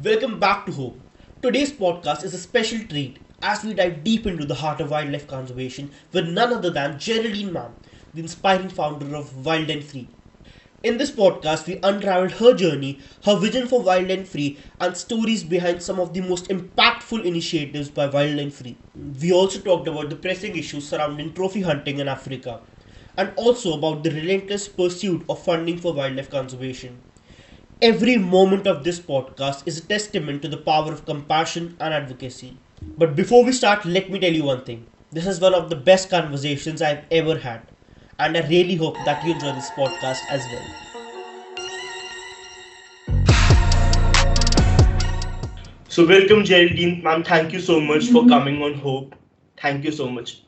Welcome back to Hope. Today's podcast is a special treat as we dive deep into the heart of wildlife conservation with none other than Geraldine Morelli, the inspiring founder of WildnFree. In this podcast, we unraveled her journey, her vision for WildnFree, and stories behind some of the most impactful initiatives by WildnFree. We also talked about the pressing issues surrounding trophy hunting in Africa, and also about the relentless pursuit of funding for wildlife conservation. Every moment of this podcast is a testament to the power of compassion and advocacy. But before we start, let me tell you one thing. This is one of the best conversations I've ever had, and I really hope that you enjoy this podcast as well. So, welcome, Geraldine. Ma'am, thank you so much for coming on Hope. Thank you so much.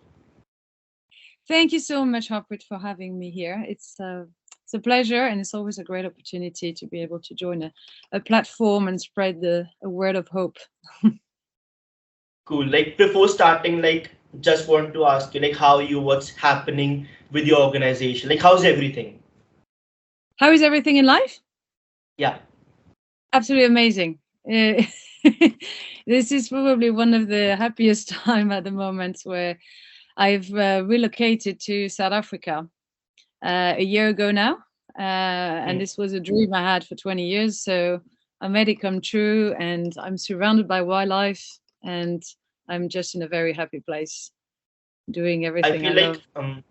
Thank you so much, Harpreet, for having me here. It's a pleasure, and it's always a great opportunity to be able to join a platform and spread a word of hope. Cool. Before starting, just want to ask you, how are you? What's happening with your organization? How's everything? How is everything in life? Yeah. Absolutely amazing. This is probably one of the happiest time at the moment where I've relocated to South Africa a year ago now. And this was a dream I had for 20 years. So I made it come true, and I'm surrounded by wildlife, and I'm just in a very happy place doing I everything I feel love.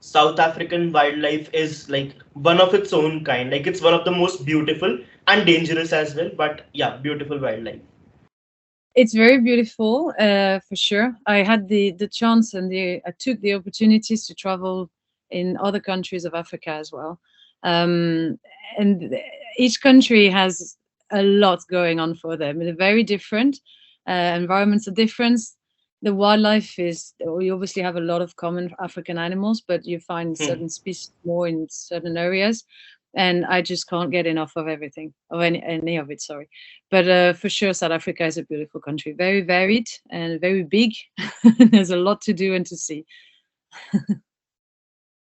South African wildlife is one of its own kind. It's one of the most beautiful and dangerous as well. But yeah, beautiful wildlife. It's very beautiful, for sure. I had the chance and I took the opportunities to travel in other countries of Africa as well. Um, and each country has a lot going on for them. They're very different. Environments are different. The wildlife is, we obviously have a lot of common African animals, but you find Hmm. certain species more in certain areas. And I just can't get enough of everything, of any of it. Sorry, but for sure, South Africa is a beautiful country, very varied and very big. There's a lot to do and to see.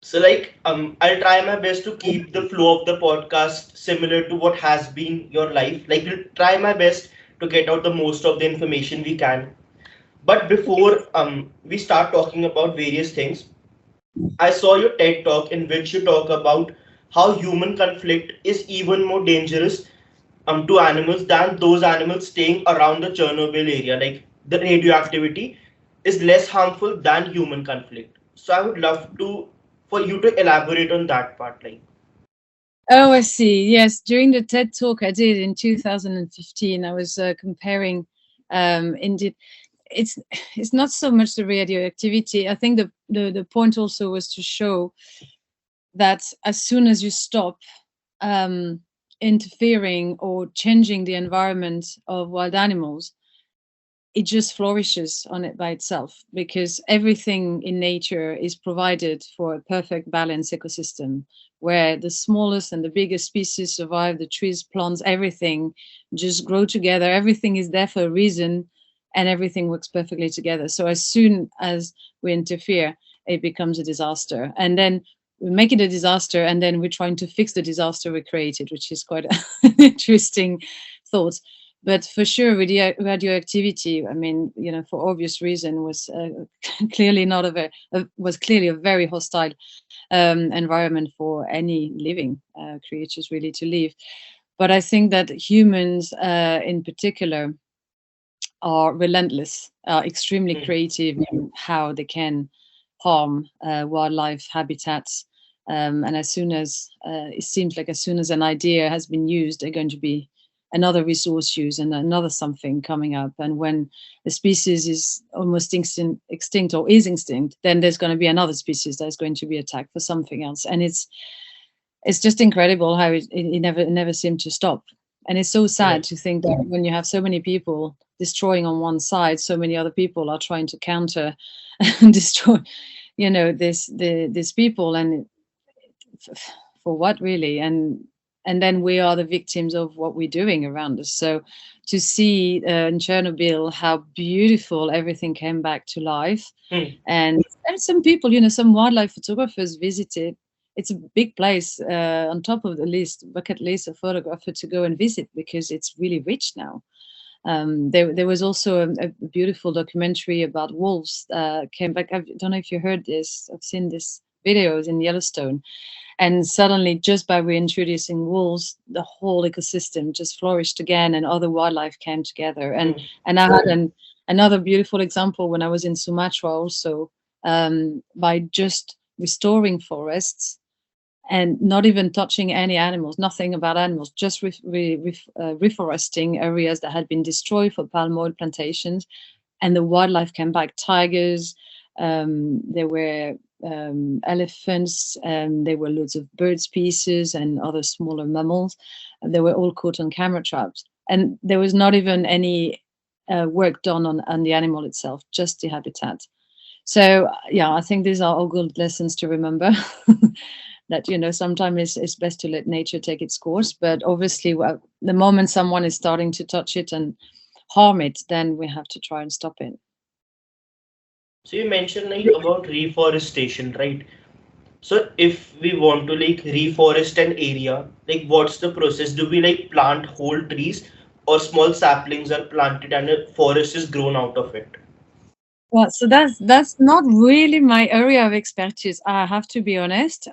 So I'll try my best to keep the flow of the podcast similar to what has been your life. We'll try my best to get out the most of the information we can. But before we start talking about various things, I saw your TED talk in which you talk about how human conflict is even more dangerous to animals than those animals staying around the Chernobyl area. The radioactivity is less harmful than human conflict. So I would love to for you to elaborate on that part. Oh, I see. Yes, during the TED talk I did in 2015, I was comparing. Indeed, it's it's not so much the radioactivity. I think the point also was to show that as soon as you stop um, interfering or changing the environment of wild animals, it just flourishes on it by itself, because everything in nature is provided for a perfect balanced ecosystem where the smallest and the biggest species survive, the trees, plants, everything just grow together. Everything is there for a reason, and everything works perfectly together. So as soon as we interfere, it becomes a disaster. And then we make it a disaster, and then we're trying to fix the disaster we created, which is quite an interesting thought. But for sure, radioactivity, I mean, for obvious reason, was clearly not was clearly a very hostile environment for any living creatures really to live. But I think that humans, in particular, are relentless, extremely Hmm. creative in how they can harm wildlife habitats. And as soon as it seems like as soon as an idea has been used, they're going to be another resource use and another something coming up. And when the species is almost extinct or is extinct, then there's going to be another species that's going to be attacked for something else. And it's just incredible how it never seemed to stop. And it's so sad Right. to think that when you have so many people destroying on one side, so many other people are trying to counter and destroy, this people, and for what really? And then we are the victims of what we're doing around us. So to see in Chernobyl how beautiful everything came back to life, Hmm. and some people, some wildlife photographers visited, it's a big place on top of the list, bucket list of photographer to go and visit because it's really rich now. There was also a beautiful documentary about wolves came back. I don't know if you heard this. I've seen this videos in Yellowstone, and suddenly, just by reintroducing wolves, the whole ecosystem just flourished again, and other wildlife came together. And I had another beautiful example when I was in Sumatra also, by just restoring forests and not even touching any animals, nothing about animals, just reforesting areas that had been destroyed for palm oil plantations, and the wildlife came back. Tigers, there were elephants, there were loads of bird species and other smaller mammals. They were all caught on camera traps, and there was not even any work done on the animal itself, just the habitat. So yeah, I think these are all good lessons to remember. That, you know, sometimes it's best to let nature take its course, but obviously, well, the moment someone is starting to touch it and harm it, then we have to try and stop it. So you mentioned like about reforestation, right? So if we want to like reforest an area, like what's the process? Do we like plant whole trees or small saplings are planted and a forest is grown out of it? Well, so that's not really my area of expertise. I have to be honest.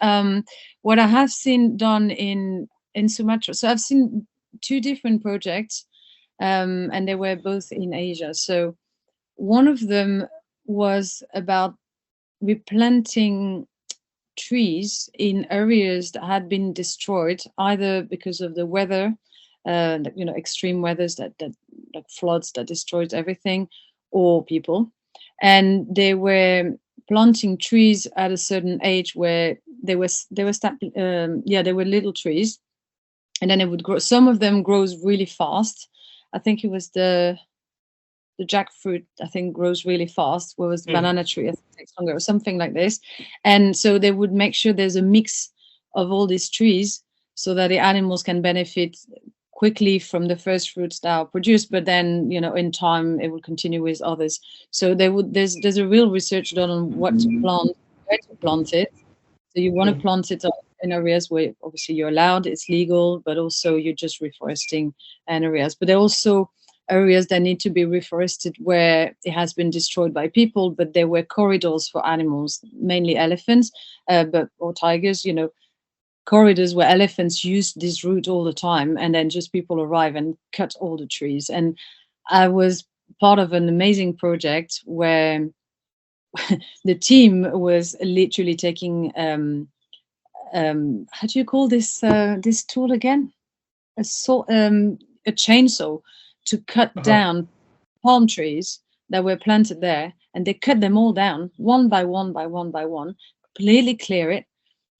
What I have seen done in Sumatra, so I've seen two different projects, and they were both in Asia. So one of them was about replanting trees in areas that had been destroyed either because of the weather, you know, extreme weathers that like floods that destroyed everything, or people. And they were planting trees at a certain age where they were little trees, and then it would grow. Some of them grows really fast. I think it was the jackfruit, I think, grows really fast, whereas the Hmm. banana tree, I think, takes longer, or something like this. And so they would make sure there's a mix of all these trees so that the animals can benefit quickly from the first fruits that are produced, but then, you know, in time it will continue with others. So there's a real research done on what to plant, where to plant it. So you want to Hmm. plant it in areas where obviously you're allowed, it's legal, but also you're just reforesting an areas. But there are also areas that need to be reforested where it has been destroyed by people, but there were corridors for animals, mainly elephants, but or tigers. You know, corridors where elephants used this route all the time, and then just people arrive and cut all the trees. And I was part of an amazing project where the team was literally taking how do you call this tool again? A chainsaw to cut Uh-huh. down palm trees that were planted there, and they cut them all down one by one by one by one, completely clear it,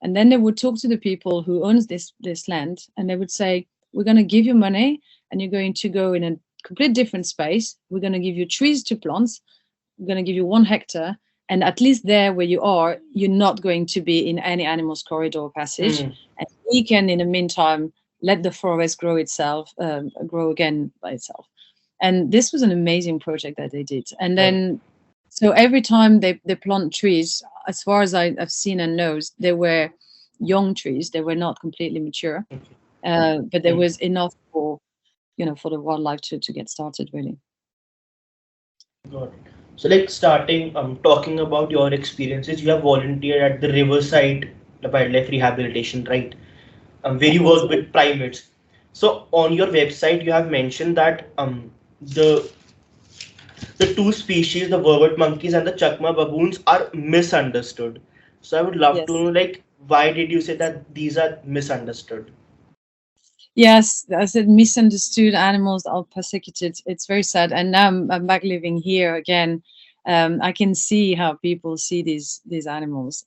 and then they would talk to the people who owns this land, and they would say, "We're going to give you money, and you're going to go in a complete different space. We're going to give you trees to plant. We're going to give you 1 hectare." And at least there where you are, you're not going to be in any animal's corridor or passage. Hmm. And we can, in the meantime, let the forest grow itself, grow again by itself. And this was an amazing project that they did. And Right. then, so every time they plant trees, as far as I've seen and knows, they were young trees. They were not completely mature, Okay. but there Hmm. was enough for, you know, for the wildlife to get started, really. Got it. So like starting talking about your experiences, you have volunteered at the Riverside Wildlife Rehabilitation, right? Where you Yes. work with primates. So on your website, you have mentioned that the the two species, the vervet monkeys and the chakma baboons, are misunderstood. So I would love to Yes. know, like, why did you say that these are misunderstood? Yes, I said misunderstood animals are persecuted. It's very sad. And now I'm back living here again. I can see how people see these animals.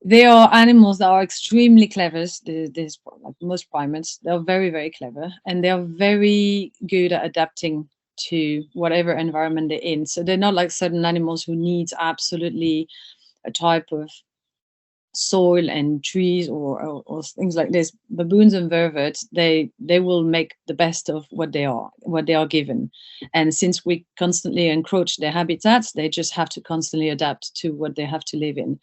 They are animals that are extremely clever. There's like most primates. They're very, very clever, and they are very good at adapting to whatever environment they're in. So they're not like certain animals who need absolutely a type of soil and trees or things like this. Baboons and vervets, they will make the best of what they are given. And since we constantly encroach their habitats, they just have to constantly adapt to what they have to live in.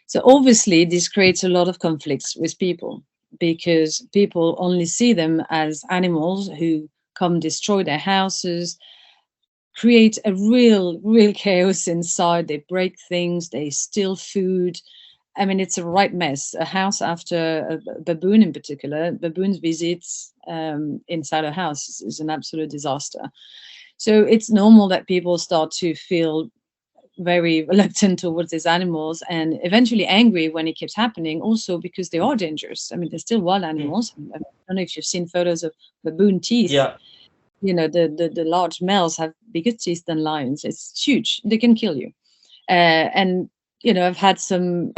So obviously this creates a lot of conflicts with people, because people only see them as animals who come destroy their houses, create a real chaos inside. They break things, they steal food. I mean, it's a right mess. A house after a baboon, in particular, baboons visits inside a house is an absolute disaster. So it's normal that people start to feel very reluctant towards these animals, and eventually angry when it keeps happening, also because they are dangerous. I mean, they're still wild Mm. animals. I don't know if you've seen photos of baboon teeth. Yeah. You know, the large males have bigger teeth than lions. It's huge. They can kill you. And you know, I've had some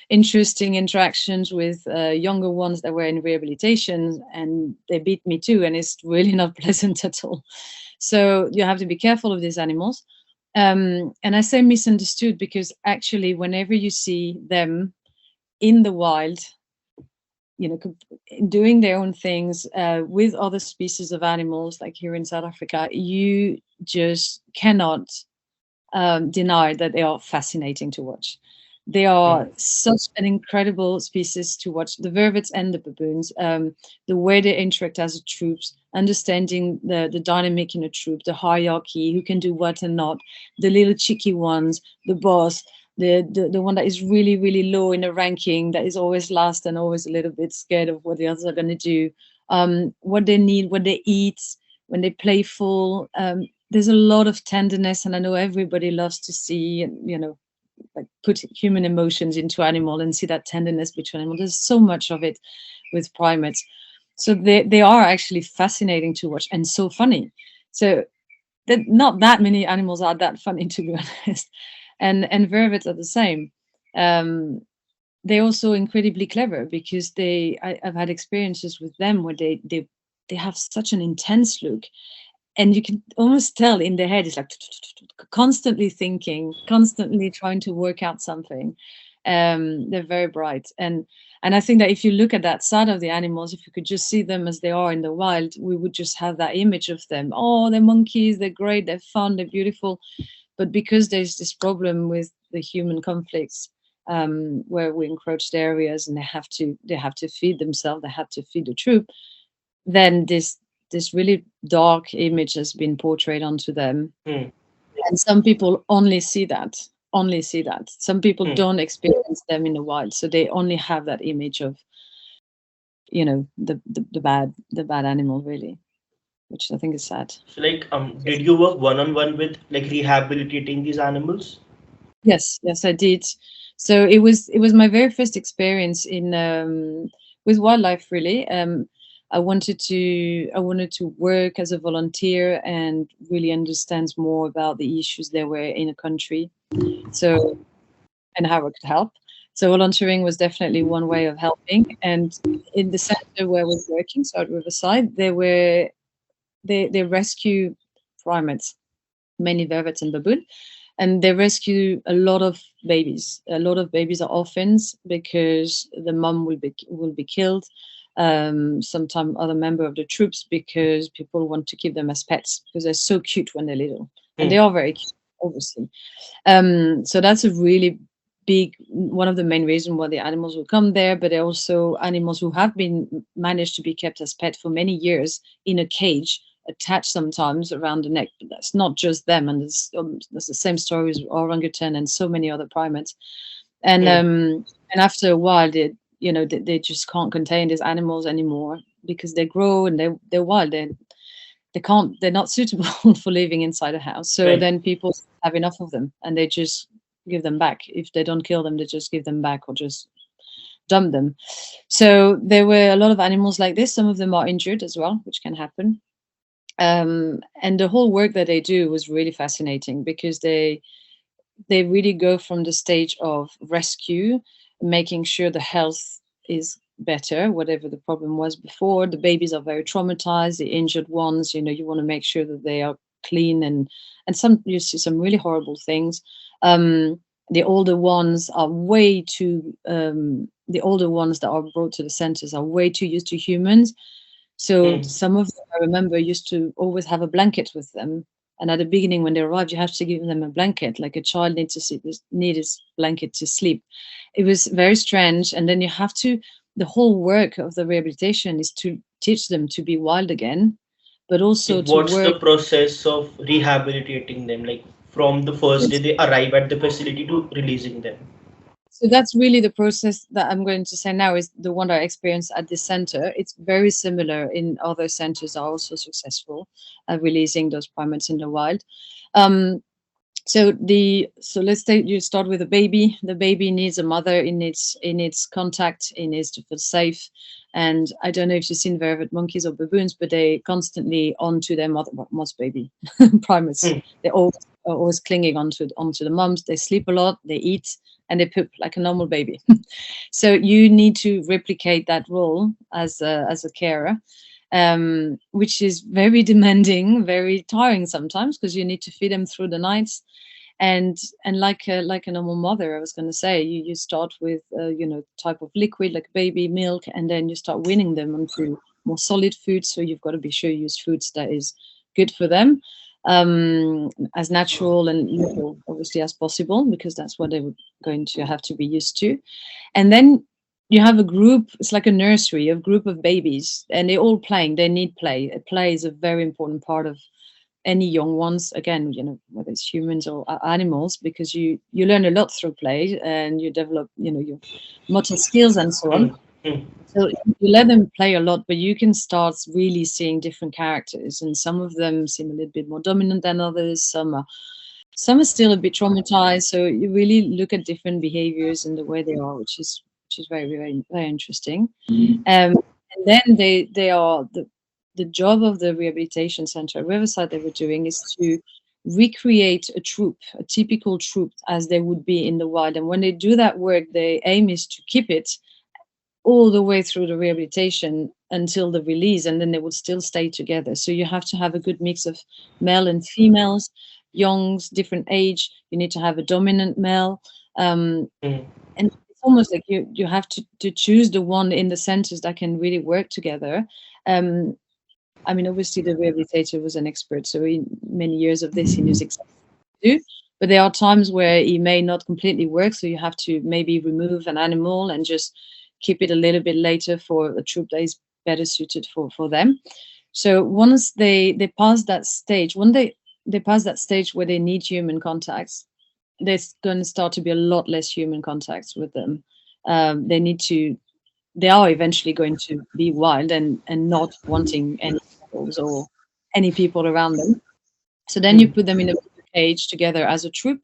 interesting interactions with younger ones that were in rehabilitation, and they beat me too, and it's really not pleasant at all. So you have to be careful of these animals. And I say misunderstood because actually, whenever you see them in the wild, you know, doing their own things with other species of animals, like here in South Africa, you just cannot deny that they are fascinating to watch. They are Mm. such an incredible species to watch. The vervets and the baboons, the way they interact as a troops, understanding the dynamic in a troop, the hierarchy, who can do what and not, the little cheeky ones, the boss, the one that is really low in the ranking, that is always last and always a little bit scared of what the others are going to do, what they need, what they eat, when they playful. There's a lot of tenderness, and I know everybody loves to see, you know, like put human emotions into animal and see that tenderness between animals. There's so much of it with primates. So they are actually fascinating to watch and so funny. So that not that many animals are that funny, to be honest. And vervets are the same. Um, they're also incredibly clever because I've had experiences with them where they have such an intense look, and you can almost tell in their head it's like constantly thinking, constantly trying to work out something. They're very bright, and I think that if you look at that side of the animals, if you could just see them as they are in the wild, we would just have that image of them. Oh, they're monkeys, they're great, they're fun, they're beautiful. But because there's this problem with the human conflicts, where we encroach the areas and they have to feed themselves, they have to feed the troop, then this really dark image has been portrayed onto them. Mm. And some people only see that. Some people Mm. don't experience them in the wild, so they only have that image of, you know, the bad animal, really, which I think is sad. So, like, did you work one on one with like rehabilitating these animals? Yes, I did. So it was my very first experience in with wildlife, really. I wanted to work as a volunteer and really understand more about the issues there were in a country, so, and how I could help. So volunteering was definitely one way of helping. And in the center where I was working, so at Riverside, they rescue primates, mainly vervets and baboon, and they rescue a lot of babies. A lot of babies are orphans because the mom will be killed. Sometime other member of the troops, because people want to keep them as pets because they're so cute when they're little, and they Mm. are very cute, obviously. So that's a really big one of the main reasons why the animals will come there. But they're also animals who have been managed to be kept as pet for many years in a cage, attached sometimes around the neck. But that's not just them, and there's the same story with orangutan and so many other primates. And Mm. and after a while, they just can't contain these animals anymore because they grow and they're wild. They're not suitable for living inside a house. So Right. then people have enough of them and they just give them back. If they don't kill them, they just give them back or just dump them. So there were a lot of animals like this. Some of them are injured as well, which can happen. And the whole work that they do was really fascinating because they really go from the stage of rescue, making sure the health is better, whatever the problem was before. The babies are very traumatized, the injured ones, you want to make sure that they are clean, and some you see some really horrible things. The older ones are way too the older ones that are brought to the centers are way too used to humans. So Mm. some of them, I remember, used to always have a blanket with them And at the beginning, when they arrived, you have to give them a blanket, like a child needs to sleep, need his blanket to sleep. It was very strange. And then you have to, the whole work of the rehabilitation is to teach them to be wild again, but also Like, to what's work. the process of rehabilitating them? Like, from the first day they arrive at the facility to releasing them. So that's really the process that I'm going to say now is the one I experienced at this center. It's very similar in other centers are also successful at releasing those primates in the wild. Um, so let's say you start with a baby. The baby needs a mother. It needs contact. It needs to feel safe. And I don't know if you've seen vervet monkeys or baboons, but they constantly onto their mother. Well, most baby primates. Hmm. They're always clinging onto the moms. They sleep a lot. They eat and they poop like a normal baby. So you need to replicate that role as a carer, which is very demanding, very tiring sometimes because you need to feed them through the nights. And like a normal mother, I was going to say, you start with type of liquid like baby milk, and then you start weaning them onto more solid food. So you've got to be sure you use foods that is good for them, as natural and local, obviously, as possible, because that's what they're going to have to be used to. And then you have a group, it's like a nursery, a group of babies, and they're all playing. They need play. Play is a very important part of any young ones, again, whether it's humans or animals, because you learn a lot through play and you develop, your motor skills and so Hmm. on. Hmm. So you let them play a lot, but you can start really seeing different characters, and some of them seem a little bit more dominant than others. Some are still a bit traumatized. So you really look at different behaviors and the way they are, which is very, very, very interesting. And then they are the job of the rehabilitation center at Riverside they were doing is to recreate a troop, a typical troop as they would be in the wild. And when they do that work, the aim is to keep it all the way through the rehabilitation until the release, and then they would still stay together. So you have to have a good mix of male and females, youngs, different age. You need to have a dominant male. Um, Hmm. and it's almost like you have to choose the one in the centers that can really work together. Um, I mean, obviously the rehabilitator was an expert, so in many years of this, he knows exactly what to do. But there are times where he may not completely work, so you have to maybe remove an animal and just keep it a little bit later for a troop that is better suited for them. So once they pass that stage, when they pass that stage where they need human contacts, there's going to start to be a lot less human contacts with them. They need to they are eventually going to be wild and not wanting any animals or any people around them. So then you Hmm. put them in a cage together as a troop,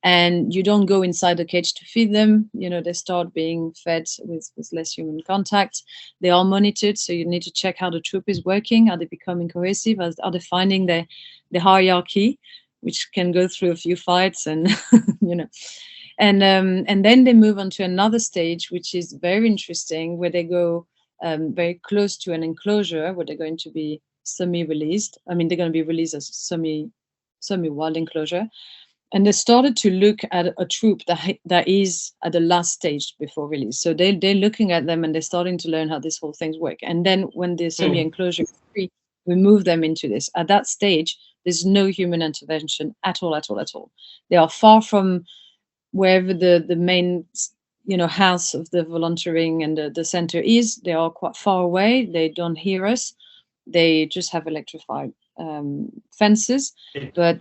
and you don't go inside the cage to feed them. They start being fed with less human contact. They are monitored, so you need to check how the troop is working. Are they becoming cohesive? Are they finding the hierarchy, which can go through a few fights and you know and then they move on to another stage, which is very interesting, where they go very close to an enclosure where they're going to be semi-released. I mean, they're going to be released as semi-wild enclosure, and they started to look at a troop that is at the last stage before release. So they're looking at them and they're starting to learn how this whole thing's work. And then when the Hmm. semi-enclosure is free, we move them into this. At that stage, there's no human intervention at all, at all, at all. They are far from wherever the main house of the volunteering and the center is. They are quite far away. They don't hear us. They just have electrified fences, Great. but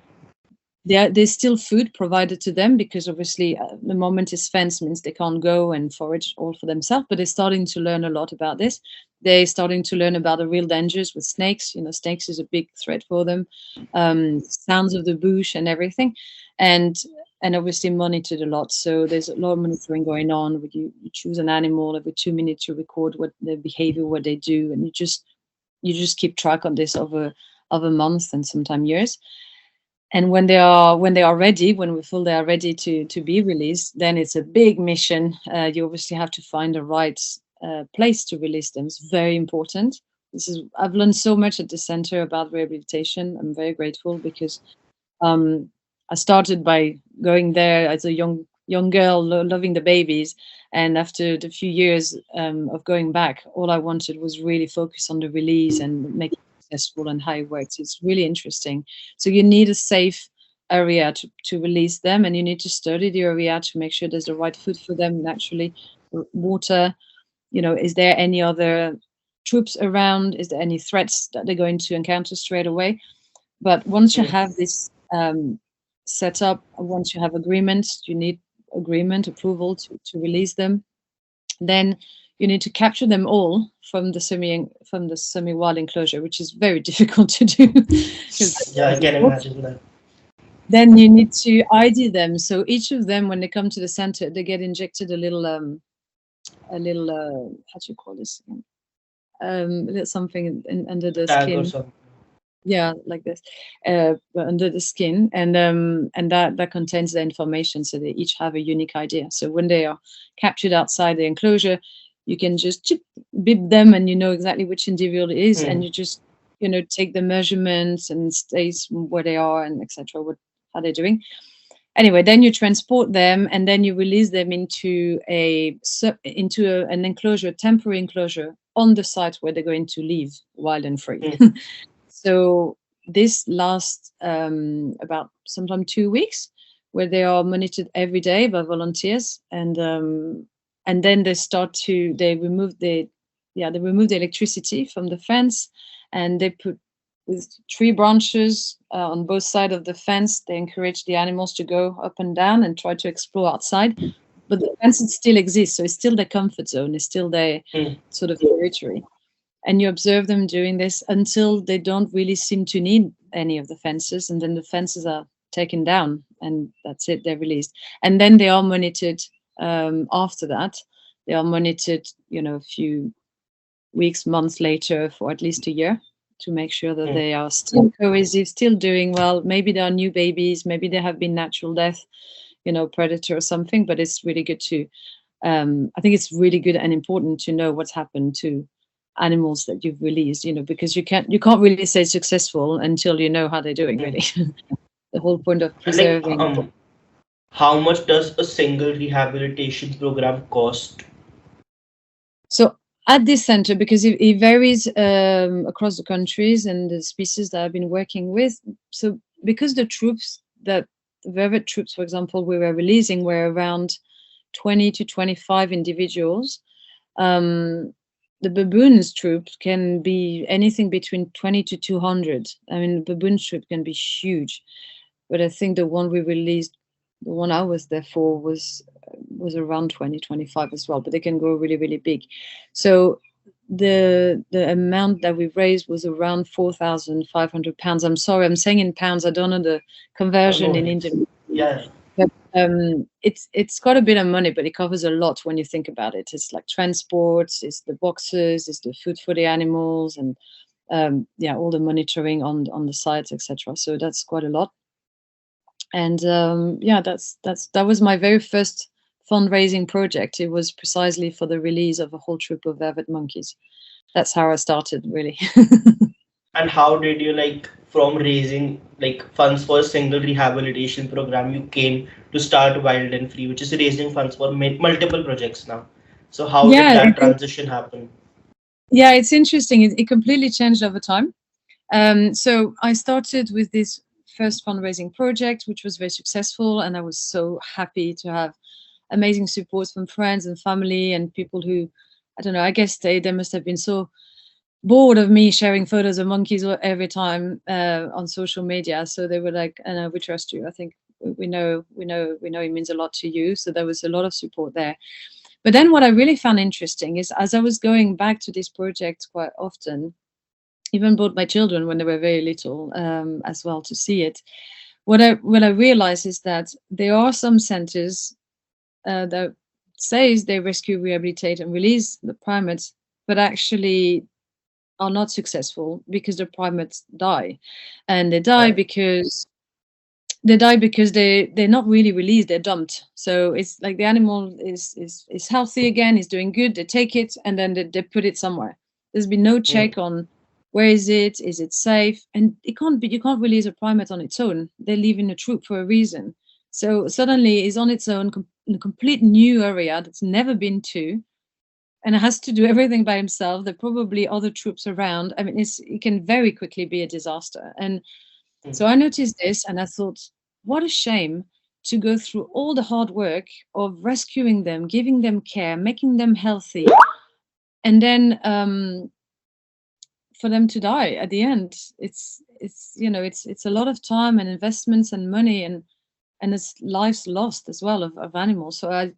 there's still food provided to them, because obviously the moment is fenced means they can't go and forage all for themselves. But they're starting to learn a lot about this. They're starting to learn about the real dangers with snakes. Snakes is a big threat for them. Sounds of the bush and everything, and obviously monitored a lot. So there's a lot of monitoring going on. Where you choose an animal every 2 minutes to record what their behavior, what they do, and you just keep track on this over months and sometimes years. And when they are ready, when we feel they are ready to be released, then it's a big mission. You obviously have to find the right place to release them. It's very important. I've learned so much at the center about rehabilitation. I'm very grateful, because um, I started by going there as a young girl, loving the babies, and after the few years of going back, all I wanted was really focus on the release and make successful and how it works. It's really interesting. So you need a safe area to release them, and you need to study the area to make sure there's the right food for them, naturally, water. Is there any other troops around? Is there any threats that they're going to encounter straight away? But once you Mm. have this set up, once you have agreement, you need agreement approval to release them. Then you need to capture them all from the semi-wild enclosure, which is very difficult to do. Yeah, I can imagine that. Then you need to ID them. So each of them, when they come to the center, they get injected a little how do you call this? A little something under the Tag or skin. something. Yeah, like this, under the skin, and that contains the information. So they each have a unique idea. So when they are captured outside the enclosure, you can just beep them, and you know exactly which individual it is, and Mm. you just take the measurements and states where they are and etc. How they're doing. Anyway, then you transport them, and then you release them into an enclosure, temporary enclosure on the site where they're going to live wild and free. Mm. So this lasts about sometimes 2 weeks, where they are monitored every day by volunteers, and then they remove the electricity from the fence, and they put with tree branches on both sides of the fence. They encourage the animals to go up and down and try to explore outside, but the fence still exists, so it's still their comfort zone, it's still their Mm. sort of territory. And you observe them doing this until they don't really seem to need any of the fences, and then the fences are taken down, and that's it, they're released. And then they are monitored after that. They are monitored, a few weeks, months later, for at least a year, to make sure that Mm. they are still cohesive, still doing well. Maybe they are new babies, maybe they have been natural death, predator or something, but it's really good to I think it's really good and important to know what's happened to animals that you've released, because you can't really say successful until you know how they're doing, Mm. really. The whole point of And like, preserving. how much does a single rehabilitation program cost? So at this center, because it varies across the countries and the species that I've been working with, so because the vervet troops, for example, we were releasing were around 20 to 25 individuals. The baboons troop can be anything between 20 to 200. I mean, the baboon troop can be huge, but I think the one we released, the one I was there for, was around 20, 25 as well, but they can go really, really big. So the amount that we raised was around £4,500. I'm sorry, I'm saying in pounds. I don't know the conversion No, in Indian. yeah. But it's got a bit of money, but it covers a lot when you think about it. It's like transport, it's the boxes, it's the food for the animals, and all the monitoring on the sites, etc. So that's quite a lot. And that was my very first fundraising project. It was precisely for the release of a whole troop of vervet monkeys. That's how I started, really. And how did you, like, from raising like funds for a single rehabilitation program, you came to start Wild and Free, which is raising funds for multiple projects now. So how did Yeah, that transition happen? yeah, it's interesting. It completely changed over time. So I started with this first fundraising project, which was very successful, and I was so happy to have amazing support from friends and family and people who, I don't know, I guess they must have been so bored of me sharing photos of monkeys every time on social media. So they were like, we trust you. I think we know it means a lot to you. So there was a lot of support there. But then what I really found interesting is, as I was going back to this project quite often, even brought my children when they were very little as well to see it. What I realized is that there are some centers that says they rescue, rehabilitate, and release the primates, but actually are not successful because the primates die, and they die Right. because they're not really released, they're dumped. So it's like the animal is healthy again, is doing good, they take it, and then they put it somewhere. There's been no Mm. check on where is it safe, and you can't release a primate on its own. They live in a troop for a reason. So suddenly it's on its own in a complete new area that's never been to, and has to do everything by himself. There are probably other troops around. I mean, it can very quickly be a disaster. And so I noticed this and I thought, what a shame to go through all the hard work of rescuing them, giving them care, making them healthy, and then for them to die at the end. It's a lot of time and investments and money, and it's lives lost as well of animals. So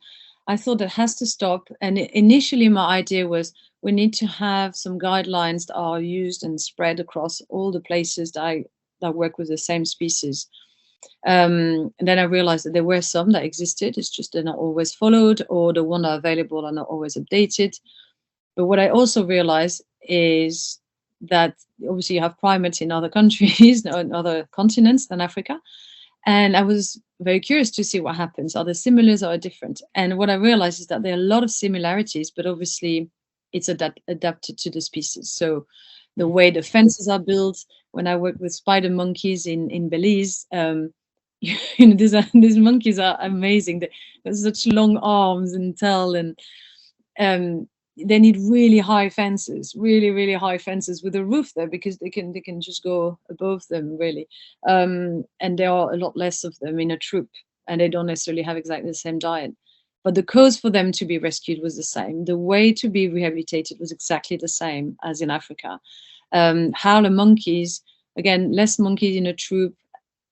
I thought it has to stop. And initially my idea was we need to have some guidelines that are used and spread across all the places that work with the same species. And then I realized that there were some that existed. It's just they're not always followed, or the ones that are available are not always updated. But what I also realized is that obviously you have primates in other countries, in other continents than Africa. And I was very curious to see what happens. Are there similars or different? And what I realized is that there are a lot of similarities, but obviously it's adapted to the species. So the way the fences are built, when I worked with spider monkeys in Belize, these monkeys are amazing. They have such long arms and tail, and they need really high fences, really, really high fences with a roof there, because they can just go above them, really. And there are a lot less of them in a troop, and they don't necessarily have exactly the same diet. But the cause for them to be rescued was the same. The way to be rehabilitated was exactly the same as in Africa. Howler monkeys, again, less monkeys in a troop.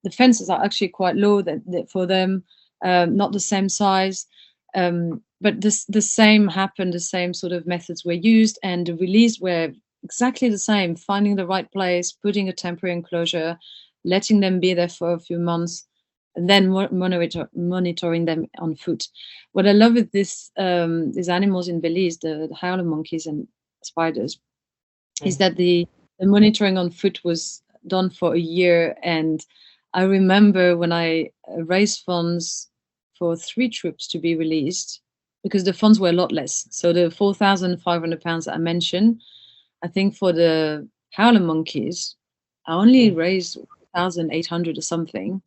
The fences are actually quite low for them, not the same size. But the same happened, the same sort of methods were used, and the release were exactly the same, finding the right place, putting a temporary enclosure, letting them be there for a few months, and then monitoring them on foot. What I love with these animals in Belize, the howler monkeys and spiders, is that the monitoring on foot was done for a year. And I remember when I raised funds for 3 troops to be released, because the funds were a lot less. So the £4,500 that I mentioned, I think for the howler monkeys, I only raised 1,800 or something,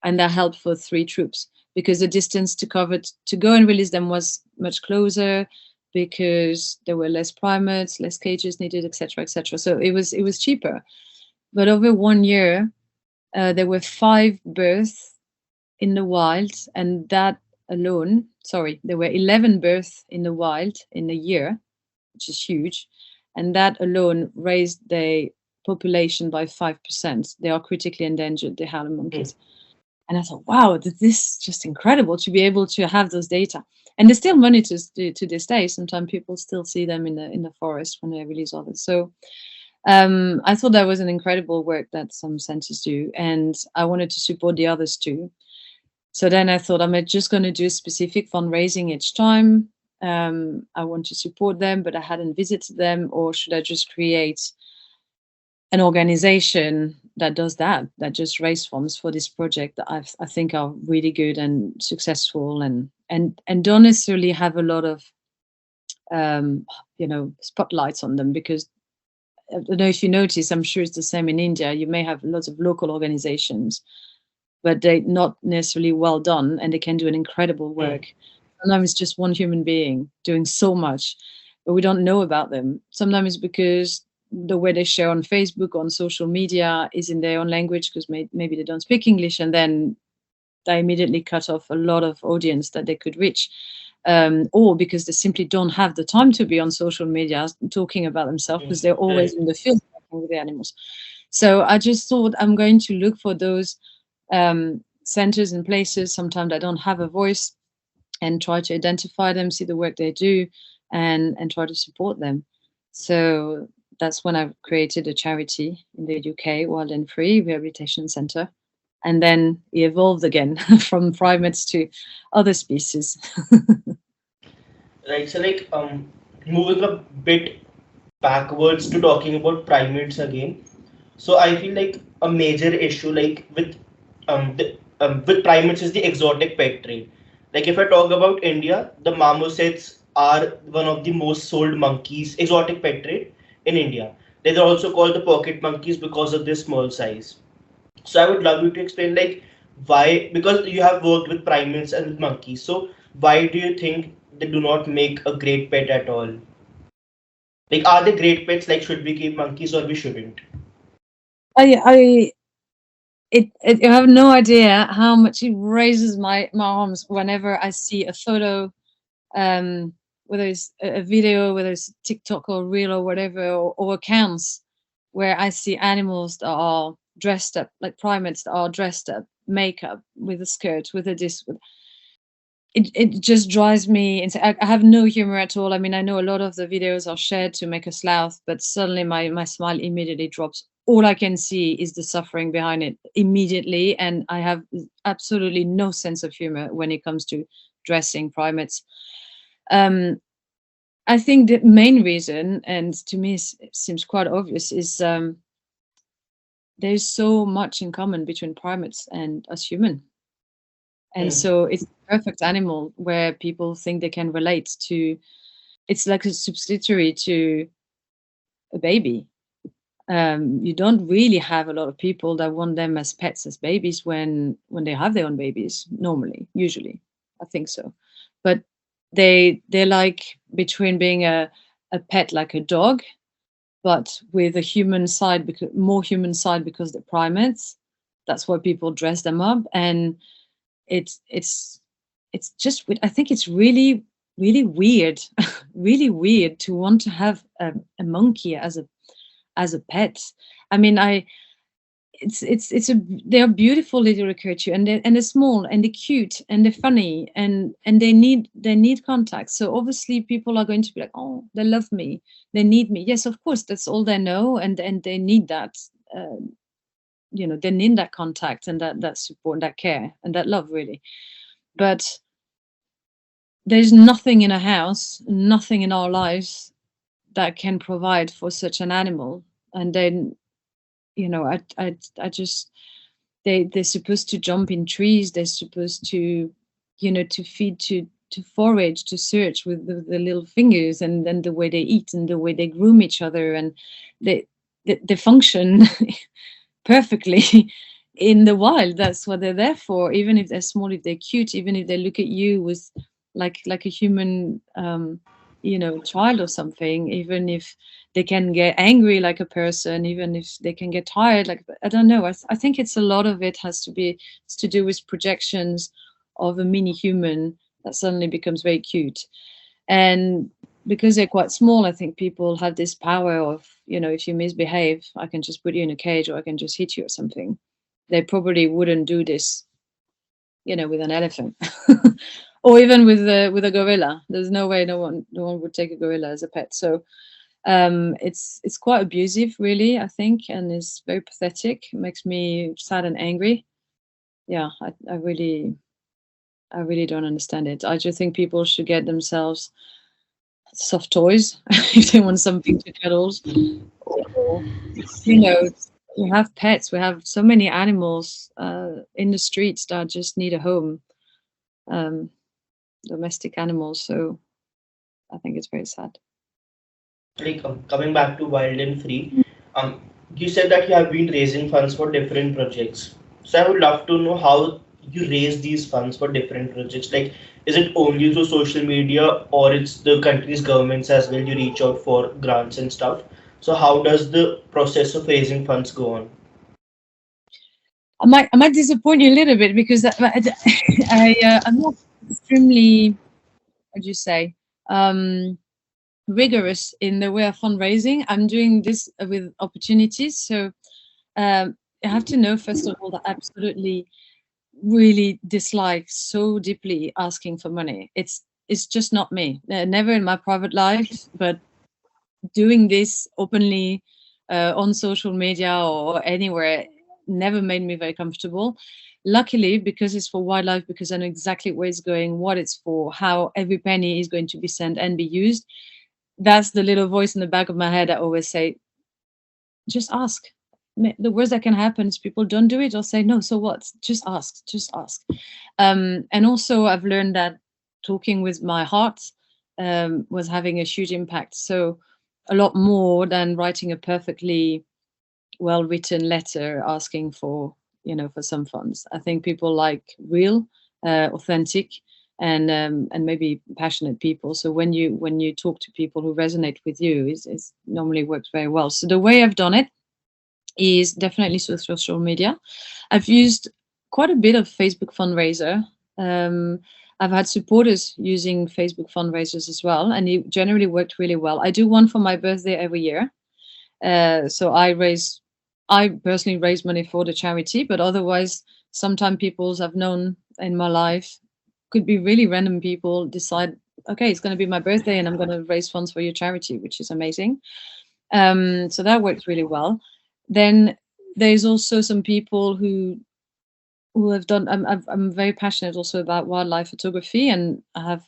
and that helped for 3 troops, because the distance to cover to go and release them was much closer, because there were less primates, less cages needed, etc., etc. So it was cheaper. But over 1 year, there were 5 births in the wild, and that alone, sorry, there were 11 births in the wild in a year, which is huge, and that alone raised the population by 5%. They are critically endangered, the howler monkeys. And I thought, wow, this is just incredible to be able to have those data. And they're still monitored to this day. Sometimes people still see them in the forest when they release others. So I thought that was an incredible work that some centers do, and I wanted to support the others too. So then I thought, I'm just going to do specific fundraising each time. I want to support them, but I hadn't visited them. Or should I just create an organization that does that just raise funds for this project that I think are really good and successful, and don't necessarily have a lot of spotlights on them, because I don't know if you notice, I'm sure it's the same in India. You may have lots of local organizations, but they're not necessarily well done, and they can do an incredible work. Sometimes it's just one human being doing so much, but we don't know about them. Sometimes it's because the way they share on Facebook, on social media, is in their own language, because maybe they don't speak English, and then they immediately cut off a lot of audience that they could reach. Or because they simply don't have the time to be on social media talking about themselves, because they're always in the field working with the animals. So I just thought, I'm going to look for those centers and places sometimes I don't have a voice, and try to identify them, see the work they do, and try to support them. So that's when I created a charity in the UK, WildnFree Rehabilitation Centre, and then it evolved again from primates to other species. Right, so moving a bit backwards to talking about primates again. So I feel like a major issue with primates is the exotic pet trade. Like if I talk about India, the marmosets are one of the most sold monkeys, exotic pet trade in India. They're also called the pocket monkeys because of their small size. So I would love you to explain why, because you have worked with primates and with monkeys. So why do you think they do not make a great pet at all? Like, are they great pets? Like, should we keep monkeys or we shouldn't? I you have no idea how much it raises my arms whenever I see a photo, um, whether it's a video, whether it's TikTok or reel or whatever, or accounts where I see animals that are dressed up like primates that are dressed up, makeup with a skirt, with a this. It just drives me into. I have no humor at all. I mean, I know a lot of the videos are shared to make us laugh, but suddenly my smile immediately drops. All I can see is the suffering behind it immediately, and I have absolutely no sense of humor when it comes to dressing primates. Um, I think the main reason, and to me it seems quite obvious, is there's so much in common between primates and us human. And Hmm. so it's a perfect animal where people think they can relate to. It's like a subsidiary to a baby. You don't really have a lot of people that want them as pets, as babies, when they have their own babies. Normally, usually, I think so. But they're like between being a pet like a dog, but with a human side, because more human side because they're primates. That's why people dress them up, and it's it's it's just I think it's really weird, really weird to want to have a monkey as a pet. I mean, I it's a they're beautiful little creature, and they're small and they're cute and they're funny, and they need contact. So obviously people are going to be like, oh, they love me, they need me. Yes, of course, that's all they know, and they need that. They need that contact and that support, that care, and that love, really. But there's nothing in a house, nothing in our lives that can provide for such an animal. And then, I just they're supposed to jump in trees. They're supposed to, to feed, to forage, to search with the little fingers, and then the way they eat and the way they groom each other, and they function perfectly in the wild. That's what they're there for. Even if they're small, if they're cute, even if they look at you with like a human, child or something. Even if they can get angry like a person, even if they can get tired, like, I don't know. I think it's a lot of it it's to do with projections of a mini human that suddenly becomes very cute. And because they're quite small, I think people have this power of, if you misbehave, I can just put you in a cage or I can just hit you or something. They probably wouldn't do this, with an elephant or even with a gorilla. There's no way no one would take a gorilla as a pet. So it's quite abusive, really, I think, and it's very pathetic. It makes me sad and angry. Yeah, I really don't understand it. I just think people should get themselves soft toys if they want something to cuddle. Or, you know, we have pets. We have so many animals in the streets that just need a home, um, domestic animals. So I think it's very sad. Like, coming back to Wild and Free, um, you said that you have been raising funds for different projects. So I would love to know how you raise these funds for different projects. Like, is it only through social media or it's the country's governments as well? You reach out for grants and stuff. So how does the process of raising funds go on? I might disappoint you a little bit because I'm not extremely, what do you say, rigorous in the way of fundraising. I'm doing this with opportunities. So I have to know, first of all, that I absolutely really dislike so deeply asking for money. It's just not me. Never in my private life, but doing this openly on social media or anywhere never made me very comfortable. Luckily, because it's for wildlife, because I know exactly where it's going, what it's for, how every penny is going to be sent and be used. That's the little voice in the back of my head that always say, just ask. The worst that can happen is people don't do it or say no. So what? Just ask. Just ask. And also, I've learned that talking with my heart was having a huge impact. So a lot more than writing a perfectly well written letter asking for for some funds. I think people like real, authentic, and maybe passionate people. So when you talk to people who resonate with you, it's normally works very well. So the way I've done it is definitely through social media. I've used quite a bit of Facebook fundraiser. I've had supporters using Facebook fundraisers as well, and it generally worked really well. I do one for my birthday every year. So I personally raise money for the charity, but otherwise, sometimes people I've known in my life, could be really random people, decide, okay, it's going to be my birthday and I'm going to raise funds for your charity, which is amazing. So that works really well. Then there's also some people who have done. I'm very passionate also about wildlife photography, and I have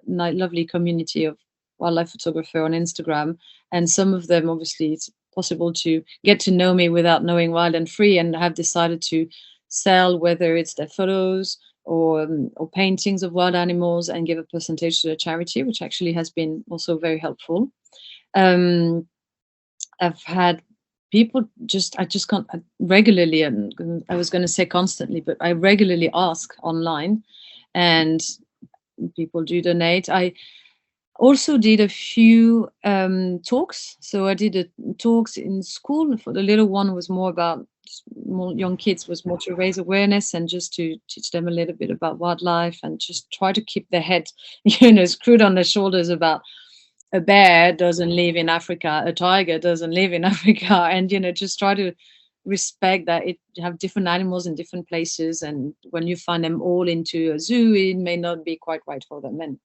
lovely community of wildlife photographer on Instagram. And some of them, obviously, it's possible to get to know me without knowing WildnFree, and have decided to sell, whether it's their photos or paintings of wild animals, and give a percentage to the charity, which actually has been also very helpful. I've had people I just can't regularly, and I was going to say constantly, but I regularly ask online, and people do donate. I also did a few talks. So I did talks in school. For the little one was more about more young kids, was more to raise awareness and just to teach them a little bit about wildlife, and just try to keep their head, screwed on their shoulders about a bear doesn't live in Africa, a tiger doesn't live in Africa, and just try to respect that it have different animals in different places, and when you find them all into a zoo, it may not be quite right for them. And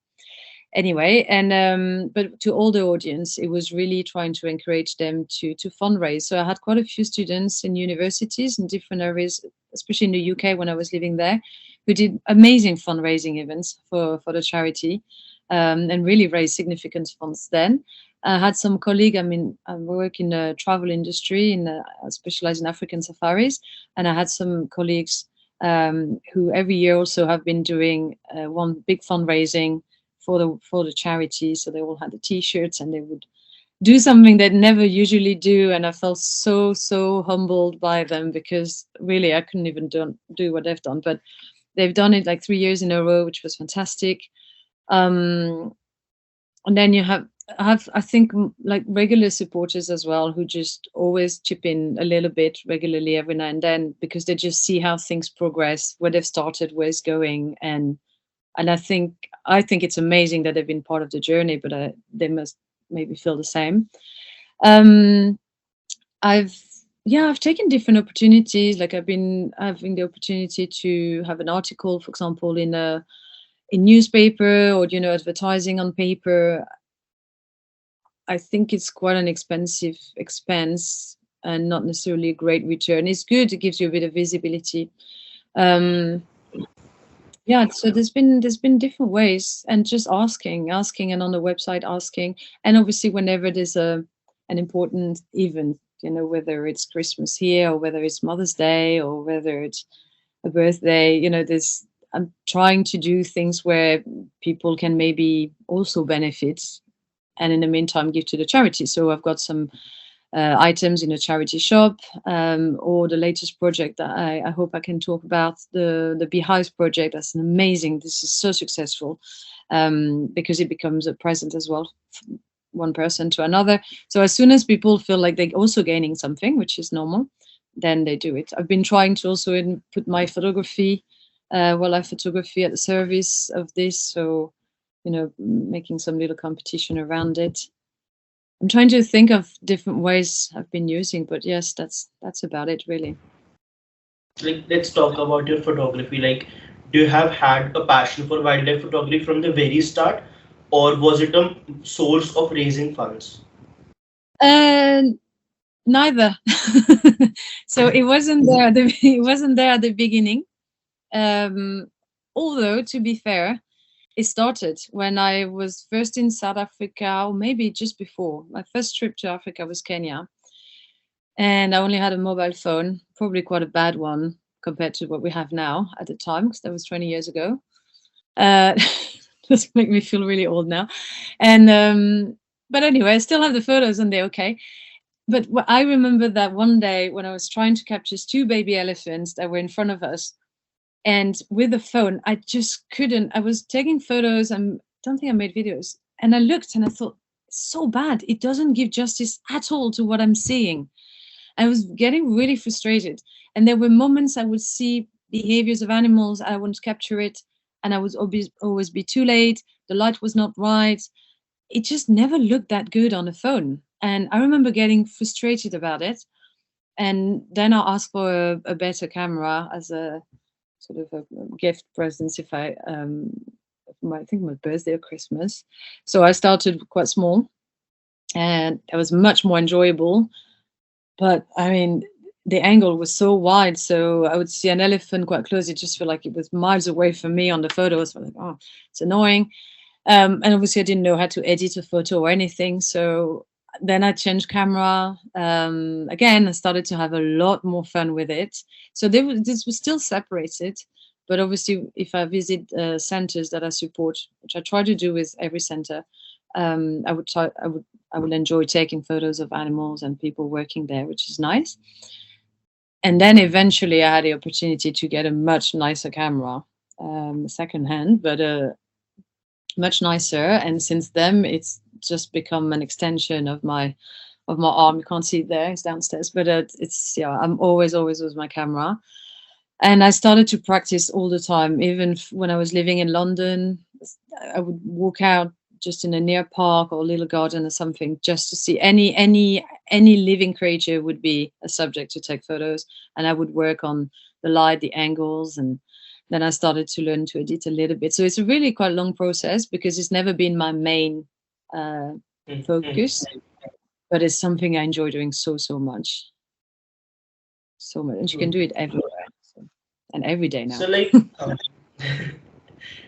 anyway, and but to all the audience, it was really trying to encourage them to fundraise. So I had quite a few students in universities in different areas, especially in the UK when I was living there, who did amazing fundraising events for the charity. And really raised significant funds then. I had some colleague, I work in the travel industry, I specialize in African safaris, and I had some colleagues who every year also have been doing one big fundraising for the charity. So they all had the T-shirts, and they would do something they'd never usually do, and I felt so humbled by them, because really I couldn't even do what they've done, but they've done it like 3 years in a row, which was fantastic. And then you have I think like regular supporters as well, who just always chip in a little bit regularly every now and then, because they just see how things progress, where they've started, where it's going, and I think it's amazing that they've been part of the journey, but they must maybe feel the same. I've taken different opportunities. Like I've been having the opportunity to have an article, for example, in newspaper, or advertising on paper. I think it's quite an expensive expense and not necessarily a great return. It's good, it gives you a bit of visibility. Yeah, so there's been different ways, and just asking, and on the website asking, and obviously whenever there's an important event, whether it's Christmas here, or whether it's Mother's Day, or whether it's a birthday, I'm trying to do things where people can maybe also benefit, and in the meantime give to the charity. So I've got some items in a charity shop, or the latest project that I hope I can talk about, the Beehive project. That's amazing. This is so successful, because it becomes a present as well, from one person to another. So as soon as people feel like they're also gaining something, which is normal, then they do it. I've been trying to also put my photography, wildlife photography, at the service of this. So, making some little competition around it. I'm trying to think of different ways I've been using, but yes, that's about it really. Like, let's talk about your photography. Like, do you have had a passion for wildlife photography from the very start, or was it a source of raising funds? Neither. So it wasn't there. It wasn't there at the beginning. Although, to be fair, it started when I was first in South Africa, or maybe just before. My first trip to Africa was Kenya, and I only had a mobile phone, probably quite a bad one compared to what we have now at the time, because that was 20 years ago. Just make me feel really old now. And but anyway, I still have the photos, and they're okay. But I remember that one day when I was trying to capture 2 baby elephants that were in front of us, And with the phone, I just couldn't. I was taking photos. I don't think I made videos. And I looked and I thought, so bad. It doesn't give justice at all to what I'm seeing. I was getting really frustrated. And there were moments I would see behaviors of animals, I wanted to capture it, and I would always be too late. The light was not right. It just never looked that good on the phone. And I remember getting frustrated about it. And then I asked for a better camera as a sort of a gift present if I think my birthday or Christmas. So I started quite small, and it was much more enjoyable. But I mean, the angle was so wide, so I would see an elephant quite close. It just felt like it was miles away from me on the photos. I'm like, oh, it's annoying. And obviously, I didn't know how to edit a photo or anything. So then I changed camera. Again, I started to have a lot more fun with it. So this was still separated. But obviously, if I visit centers that I support, which I try to do with every center, I would enjoy taking photos of animals and people working there, which is nice. And then eventually, I had the opportunity to get a much nicer camera, secondhand, but much nicer. And since then, it's just become an extension of my arm. You can't see it there; it's downstairs. But it's yeah, I'm always with my camera. And I started to practice all the time. Even when I was living in London, I would walk out just in a near park or a little garden or something, just to see any living creature would be a subject to take photos. And I would work on the light, the angles, and then I started to learn to edit a little bit. So it's a really quite long process because it's never been my main focus, but it's something I enjoy doing so much. So much. And you can do it everywhere. So, and every day now. So like,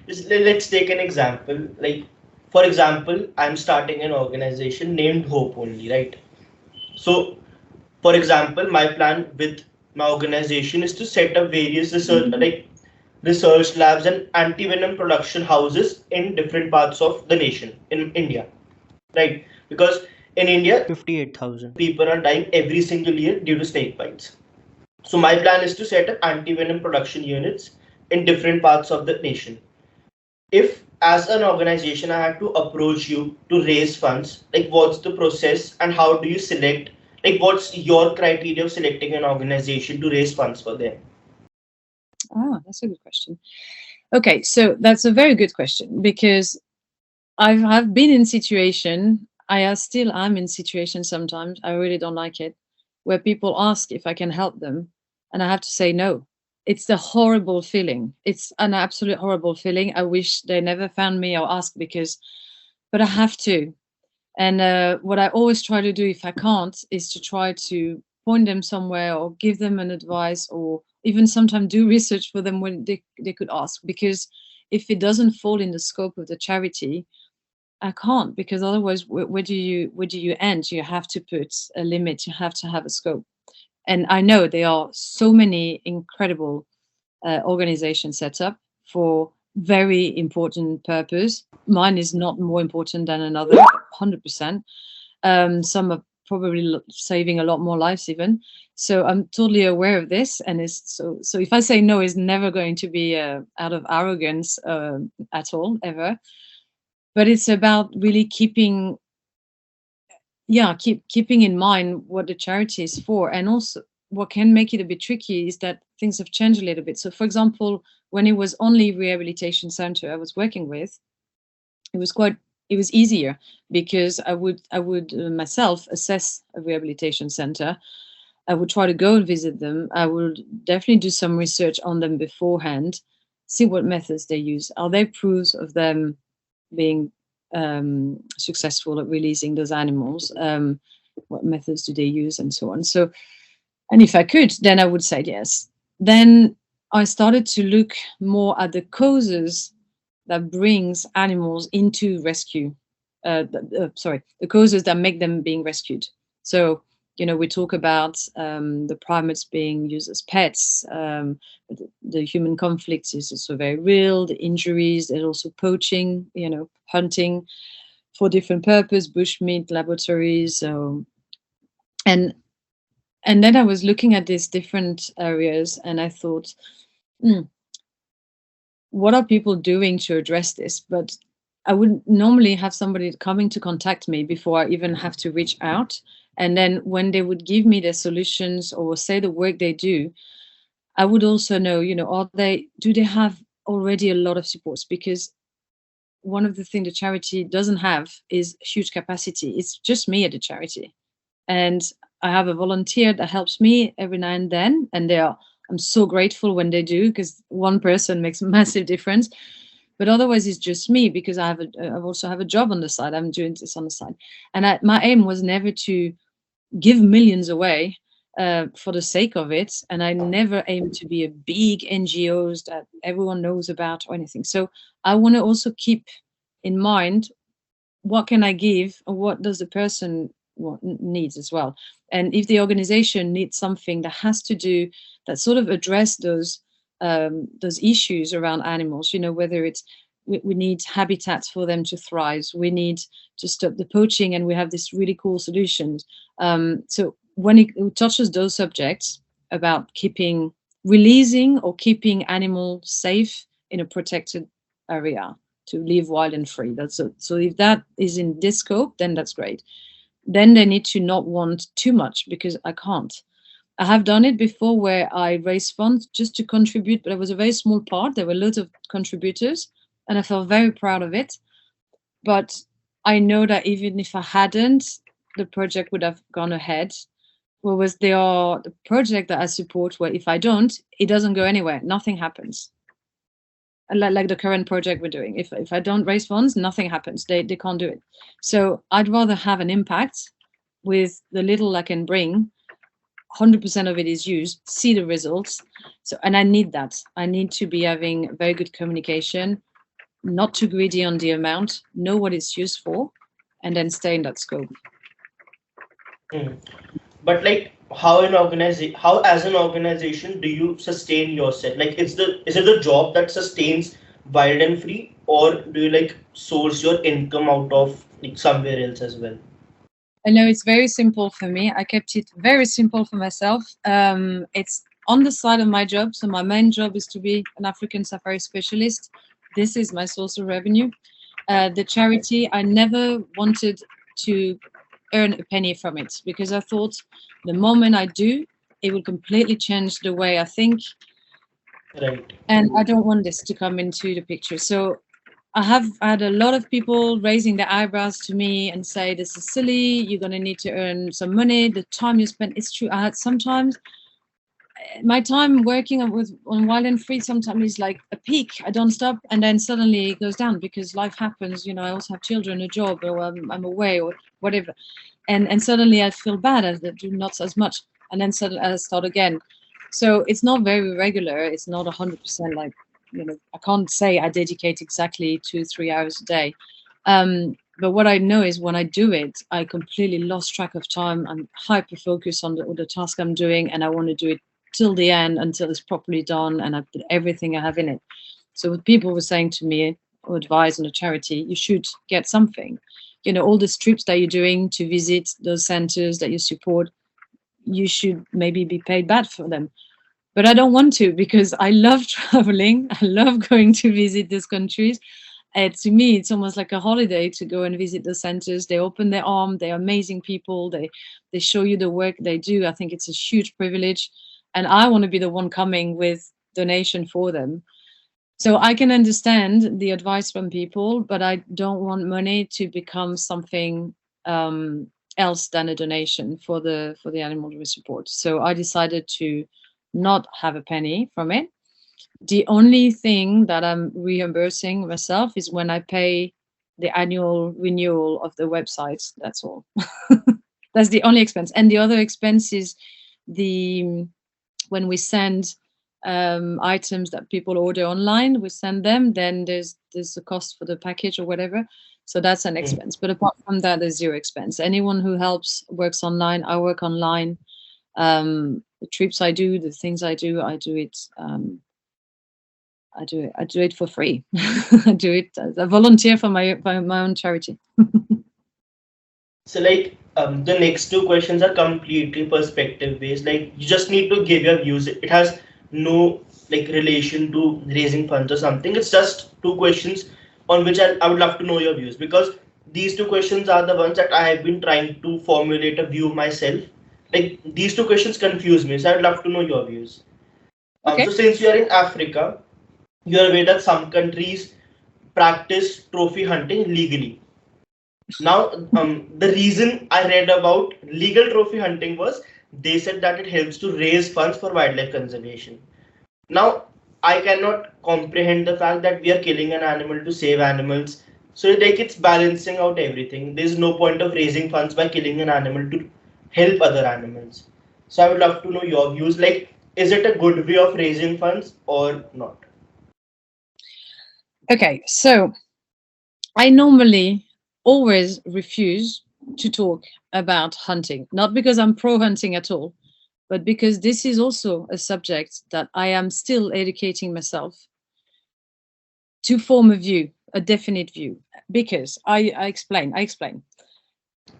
let's take an example. Like, for example, I'm starting an organization named Hope only, right? So, for example, my plan with my organization is to set up various research labs and anti-venom production houses in different parts of the nation in India, right? Because in India, 58,000 people are dying every single year due to snake bites. So my plan is to set up anti-venom production units in different parts of the nation. If as an organization I had to approach you to raise funds, like what's the process and how do you select, like what's your criteria of selecting an organization to raise funds for them? Ah, that's a good question. Okay, so that's a very good question because I've been in situation, I'm in situation sometimes, I really don't like it, where people ask if I can help them and I have to say no. It's a horrible feeling. It's an absolute horrible feeling. I wish they never found me or asked but I have to. And what I always try to do if I can't is to try to point them somewhere or give them an advice or even sometimes do research for them when they could ask. Because if it doesn't fall in the scope of the charity, I can't, because otherwise where do you end? You have to put a limit, you have to have a scope. And I know there are so many incredible organizations set up for very important purpose. Mine is not more important than another, 100%. Some are probably saving a lot more lives even. So I'm totally aware of this, and it's so if I say no, it's never going to be out of arrogance at all, ever. But it's about really keeping in mind what the charity is for. And also what can make it a bit tricky is that things have changed a little bit. So for example, when it was only rehabilitation center I was working with, it was easier because I would myself assess a rehabilitation center. I would try to go and visit them. I would definitely do some research on them beforehand, see what methods they use. Are there proofs of them being successful at releasing those animals? What methods do they use, and so on. So, and if I could, then I would say yes. Then I started to look more at the causes that brings animals into rescue. The causes that make them being rescued. So, we talk about the primates being used as pets. But the human conflict is also very real. The injuries, there's also poaching, hunting for different purpose, bushmeat laboratories. And then I was looking at these different areas, and I thought, what are people doing to address this? But I would normally have somebody coming to contact me before I even have to reach out. And then when they would give me their solutions or say the work they do, I would also know, do they have already a lot of supports? Because one of the things the charity doesn't have is huge capacity. It's just me at the charity. And I have a volunteer that helps me every now and then. And I'm so grateful when they do, because one person makes a massive difference. But otherwise, it's just me, because I also have a job on the side. I'm doing this on the side. And my aim was never to give millions away for the sake of it. And I never aim to be a big NGOs that everyone knows about or anything. So I want to also keep in mind, what can I give, or what does the person needs as well. And if the organization needs something that has to do, that sort of address those issues around animals, whether it's we need habitats for them to thrive, we need to stop the poaching, and we have this really cool solutions. So when it touches those subjects about releasing or keeping animals safe in a protected area to live wild and free, so if that is in this scope, then that's great. Then they need to not want too much, because I can't. I have done it before where I raised funds just to contribute, but it was a very small part. There were loads of contributors, and I felt very proud of it. But I know that even if I hadn't, the project would have gone ahead. Whereas there are the project that I support where if I don't, it doesn't go anywhere. Nothing happens. And like the current project we're doing. If I don't raise funds, nothing happens. They can't do it. So I'd rather have an impact with the little I can bring. 100% of it is used, see the results. So, and I need that. I need to be having very good communication, not too greedy on the amount, know what it's used for, and then stay in that scope. But like, how as an organization do you sustain yourself? Like, is it the job that sustains WildnFree, or do you like source your income out of like somewhere else as well? I know it's very simple for me. I kept it very simple for myself. It's on the side of my job. So my main job is to be an African safari specialist. This is my source of revenue. The charity, I never wanted to earn a penny from it, because I thought the moment I do, it will completely change the way I think. Right. And I don't want this to come into the picture. So I have had a lot of people raising their eyebrows to me and say, this is silly, you're going to need to earn some money, the time you spend. It's true. I had sometimes my time working on WildnFree sometimes is like a peak. I don't stop, and then suddenly it goes down because life happens. I also have children, a job, or I'm away, or whatever, and suddenly I feel bad. I do not as much, and then suddenly I start again. So it's not very regular. It's not 100% like, I can't say I dedicate exactly 2-3 hours a day. But what I know is when I do it, I completely lost track of time. I'm hyper focused on the task I'm doing, and I want to do it till the end, until it's properly done, and I put everything I have in it. So what people were saying to me, or advise on a charity, you should get something. All these trips that you're doing to visit those centers that you support, you should maybe be paid back for them. But I don't want to, because I love traveling. I love going to visit these countries. To me, it's almost like a holiday to go and visit the centers. They open their arm. They're amazing people. They show you the work they do. I think it's a huge privilege. And I want to be the one coming with donation for them. So I can understand the advice from people, but I don't want money to become something else than a donation for the animal we support. So I decided to not have a penny from it. The only thing that I'm reimbursing myself is when I pay the annual renewal of the website. That's all. That's the only expense. And the other expense is when we send items that people order online, we send them, then there's a cost for the package or whatever. So that's an expense. But apart from that, there's zero expense. Anyone who helps works online. I work online. The trips I do, the things I do it. I do it for free. I do it as a volunteer for my own charity. So like, the next two questions are completely perspective based. Like, you just need to give your views. It has no like relation to raising funds or something. It's just two questions on which I would love to know your views, because these two questions are the ones that I have been trying to formulate a view myself. Like these two questions confuse me, so I'd love to know your views. Okay. So since you are in Africa, you are aware that some countries practice trophy hunting legally. Now, the reason I read about legal trophy hunting was they said that it helps to raise funds for wildlife conservation. Now, I cannot comprehend the fact that we are killing an animal to save animals. So, like, it's balancing out everything. There's no point of raising funds by killing an animal to help other animals. So, I would love to know your views. Like, is it a good way of raising funds or not? Okay, so I normally always refuse to talk about hunting, not because I'm pro hunting at all, but because this is also a subject that I am still educating myself to form a view, a definite view. Because I explain.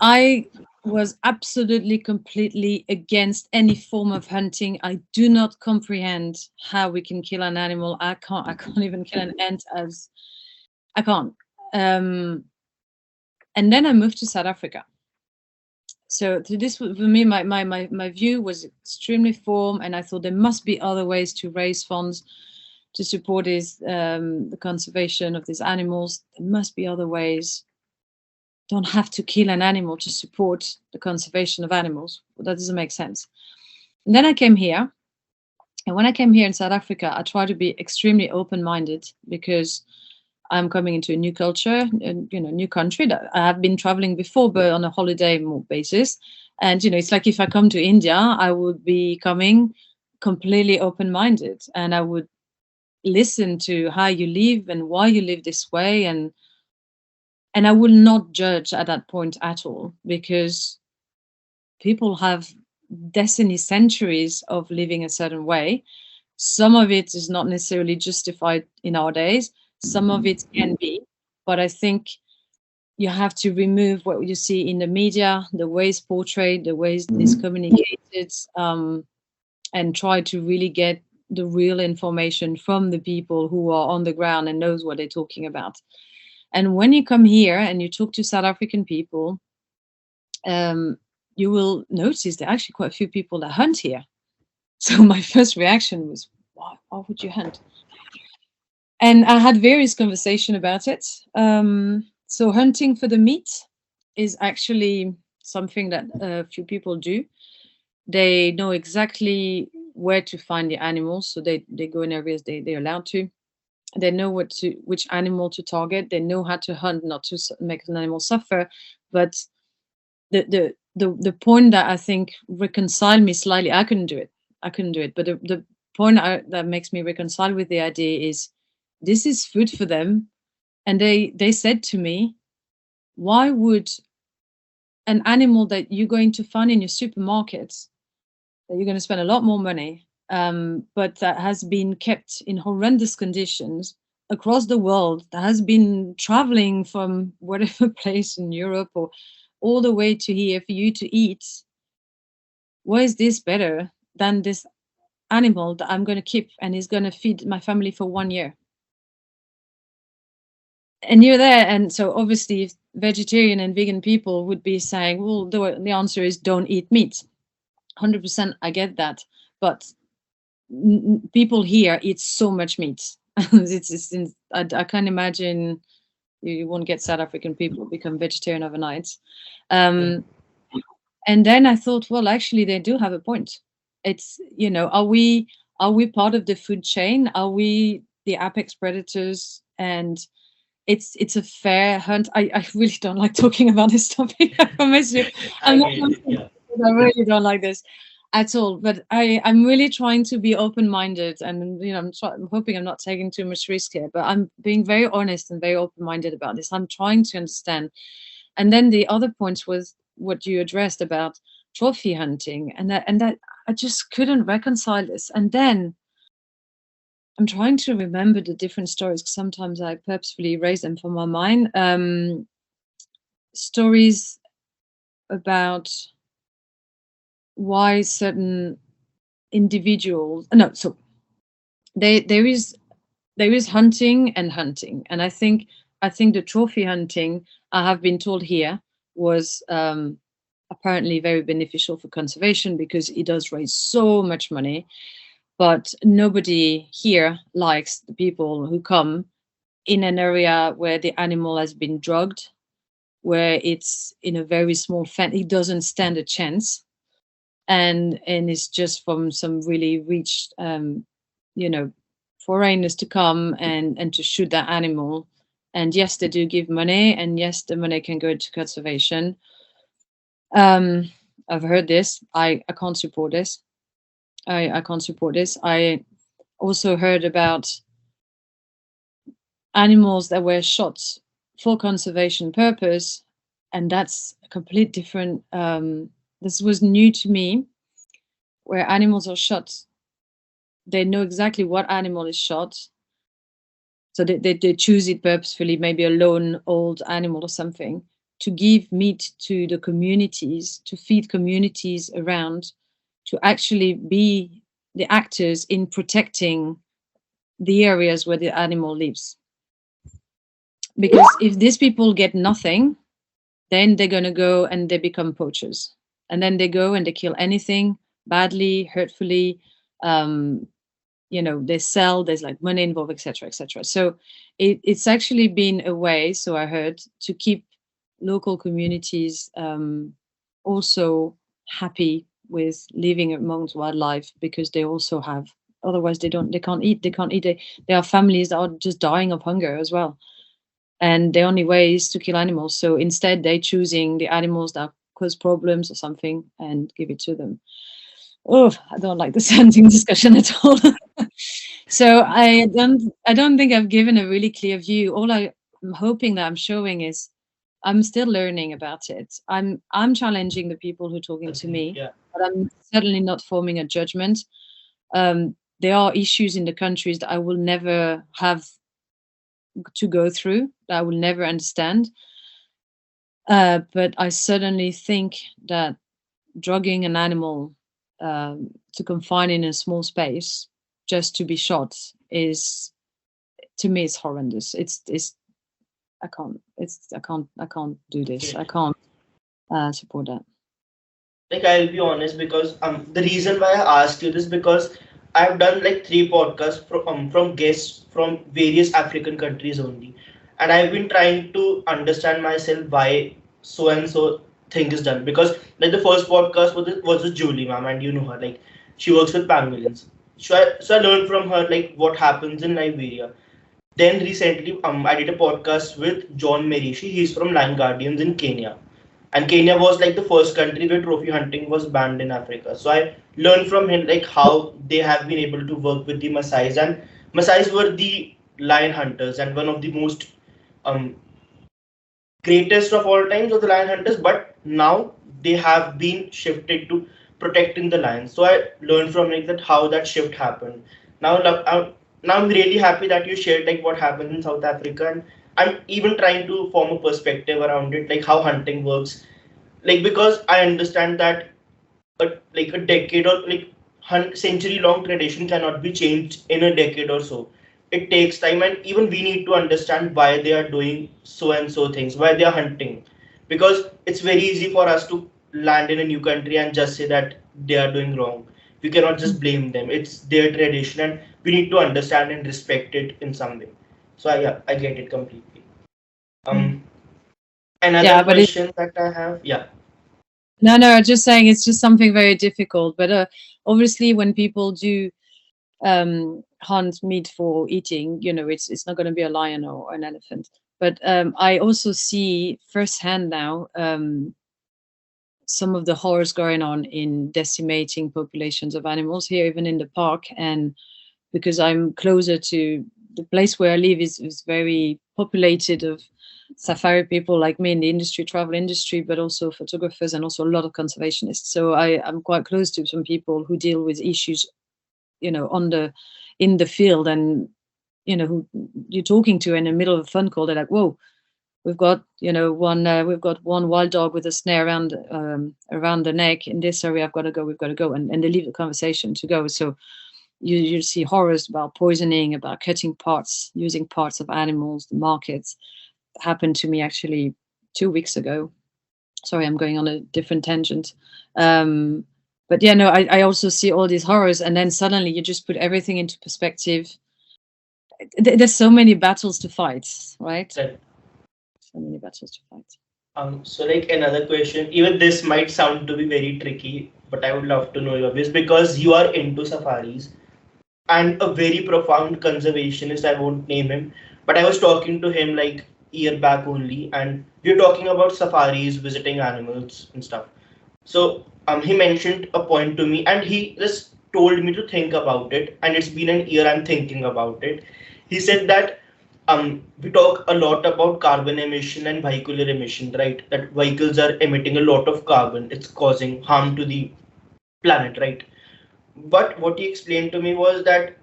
I was absolutely, completely against any form of hunting. I do not comprehend how we can kill an animal. I can't even kill an ant as I can't. Um, and then I moved to South Africa. So to this, for me, my view was extremely formed, and I thought there must be other ways to raise funds to support the conservation of these animals. There must be other ways. Don't have to kill an animal to support the conservation of animals. That doesn't make sense. And then I came here, and when I came here in South Africa, I tried to be extremely open-minded because I'm coming into a new culture, and new country that I have been traveling before, but on a holiday more basis. And it's like if I come to India, I would be coming completely open-minded, and I would listen to how you live and why you live this way, and I will not judge at that point at all, because people have destiny centuries of living a certain way. Some of it is not necessarily justified in our days. Some of it can be, but I think you have to remove what you see in the media, the way it's portrayed, the way it's communicated, and try to really get the real information from the people who are on the ground and knows what they're talking about. And when you come here and you talk to South African people, um, you will notice there are actually quite a few people that hunt here. So my first reaction was, why would you hunt? And I had various conversation about it. So hunting for the meat is actually something that a few people do. They know exactly where to find the animals, so they go in areas they're allowed to. They know which animal to target. They know how to hunt, not to make an animal suffer. But the point that I think reconciled me slightly, I couldn't do it. But the point that makes me reconcile with the idea is this is food for them, and they said to me, why would an animal that you're going to find in your supermarkets, that you're going to spend a lot more money, but that has been kept in horrendous conditions across the world, that has been traveling from whatever place in Europe or all the way to here for you to eat, why is this better than this animal that I'm going to keep and is going to feed my family for 1 year? And you're there, and so obviously if vegetarian and vegan people would be saying, well, the answer is don't eat meat. 100%, I get that, but people here eat so much meat. I can't imagine you won't get South African people become vegetarian overnight. Yeah. And then I thought, well, actually, they do have a point. It's, are we part of the food chain? Are we the apex predators? And it's a fair hunt. I really don't like talking about this topic. I promise you, I I'm not. get it. Yeah. I really don't like this at all. But I'm really trying to be open-minded, and I'm hoping I'm not taking too much risk here. But I'm being very honest and very open-minded about this. I'm trying to understand. And then the other point was what you addressed about trophy hunting, and that I just couldn't reconcile this. And then I'm trying to remember the different stories, because sometimes I purposefully erase them from my mind. Stories about why certain individuals, no, so there is hunting and hunting, and I think the trophy hunting, I have been told here, was apparently very beneficial for conservation because it does raise so much money. But nobody here likes the people who come in an area where the animal has been drugged, where it's in a very small fence, it doesn't stand a chance, and it's just from some really rich, you know, foreigners to come and to shoot that animal. And yes, they do give money, and yes, the money can go to conservation. Um, I've heard this. I can't support this. I can't support this. I also heard about animals that were shot for conservation purpose, and that's a complete different. This was new to me, where animals are shot. They know exactly what animal is shot, so they choose it purposefully, maybe a lone old animal or something, to give meat to the communities, to feed communities around, to actually be the actors in protecting the areas where the animal lives. Because if these people get nothing, then they're going to go and they become poachers. And then they go and they kill anything badly, hurtfully. Um, they sell, there's like money involved, etc., etc. So it's actually been a way, so I heard, to keep local communities also happy with living amongst wildlife, because they also have, otherwise they can't eat. There are families that are just dying of hunger as well, and the only way is to kill animals. So instead they're choosing the animals that cause problems or something and give it to them. Oh, I don't like this hunting discussion at all. So I don't think I've given a really clear view. All I'm hoping that I'm showing is I'm still learning about it. I'm challenging the people who are talking to Agree. me, Yeah. but I'm certainly not forming a judgment. There are issues in the countries that I will never have to go through, that I will never understand. But I certainly think that drugging an animal, to confine in a small space just to be shot, is, to me, it's horrendous. It's I can't do this. Okay. I can't support that. Like, I'll be honest, because the reason why I asked you this, because I've done like three podcasts from guests from various African countries only, and I've been trying to understand myself why so and so thing is done. Because like the first podcast was with Julie ma'am, and you know her, like she works with pangolins. So I learned from her like what happens in Liberia. Then recently, I did a podcast with John Merishi. He's from Lion Guardians in Kenya, and Kenya was like the first country where trophy hunting was banned in Africa. So I learned from him like how they have been able to work with the Maasais, and Maasais were the lion hunters and one of the most um, greatest of all times of the lion hunters. But now they have been shifted to protecting the lions. So I learned from like that how that shift happened. Now, now I'm really happy that you shared like what happened in South Africa, and I'm even trying to form a perspective around it, like how hunting works, like because I understand that a decade or like century long tradition cannot be changed in a decade or so. It takes time, and even we need to understand why they are doing so and so things, why they are hunting, because it's very easy for us to land in a new country and just say that they are doing wrong. We cannot just blame them. It's their tradition, and we need to understand and respect it in some way. So yeah, I get it completely. Mm. um Another Yeah, but question that I have, yeah. no, just saying it's just something very difficult. But obviously, when people do hunt meat for eating, it's not going to be a lion or an elephant. But I also see firsthand now some of the horrors going on in decimating populations of animals here, even in the park. And because I'm closer to the place where I live is very populated of safari people like me in the industry, travel industry, but also photographers and also a lot of conservationists. So I'm quite close to some people who deal with issues, on the in the field, and who you're talking to in the middle of a phone call, they're like, whoa, we've got one wild dog with a snare around the neck in this area. We've got to go, and they leave the conversation to go. So you see horrors about poisoning, about cutting parts, using parts of animals, the markets. Happened to me actually 2 weeks ago. Sorry, I'm going on a different tangent. But yeah, no, I also see all these horrors, and then suddenly you just put everything into perspective. There's so many battles to fight, right? Right. So many battles to fight. So like another question, even this might sound to be very tricky, but I would love to know your views because you are into safaris and a very profound conservationist. I won't name him, but I was talking to him like year back only, and we were talking about safaris, visiting animals and stuff. So he mentioned a point to me, and he just told me to think about it. And it's been an year I'm thinking about it. He said that we talk a lot about carbon emission and vehicular emission, right? That vehicles are emitting a lot of carbon. It's causing harm to the planet, right? But what he explained to me was that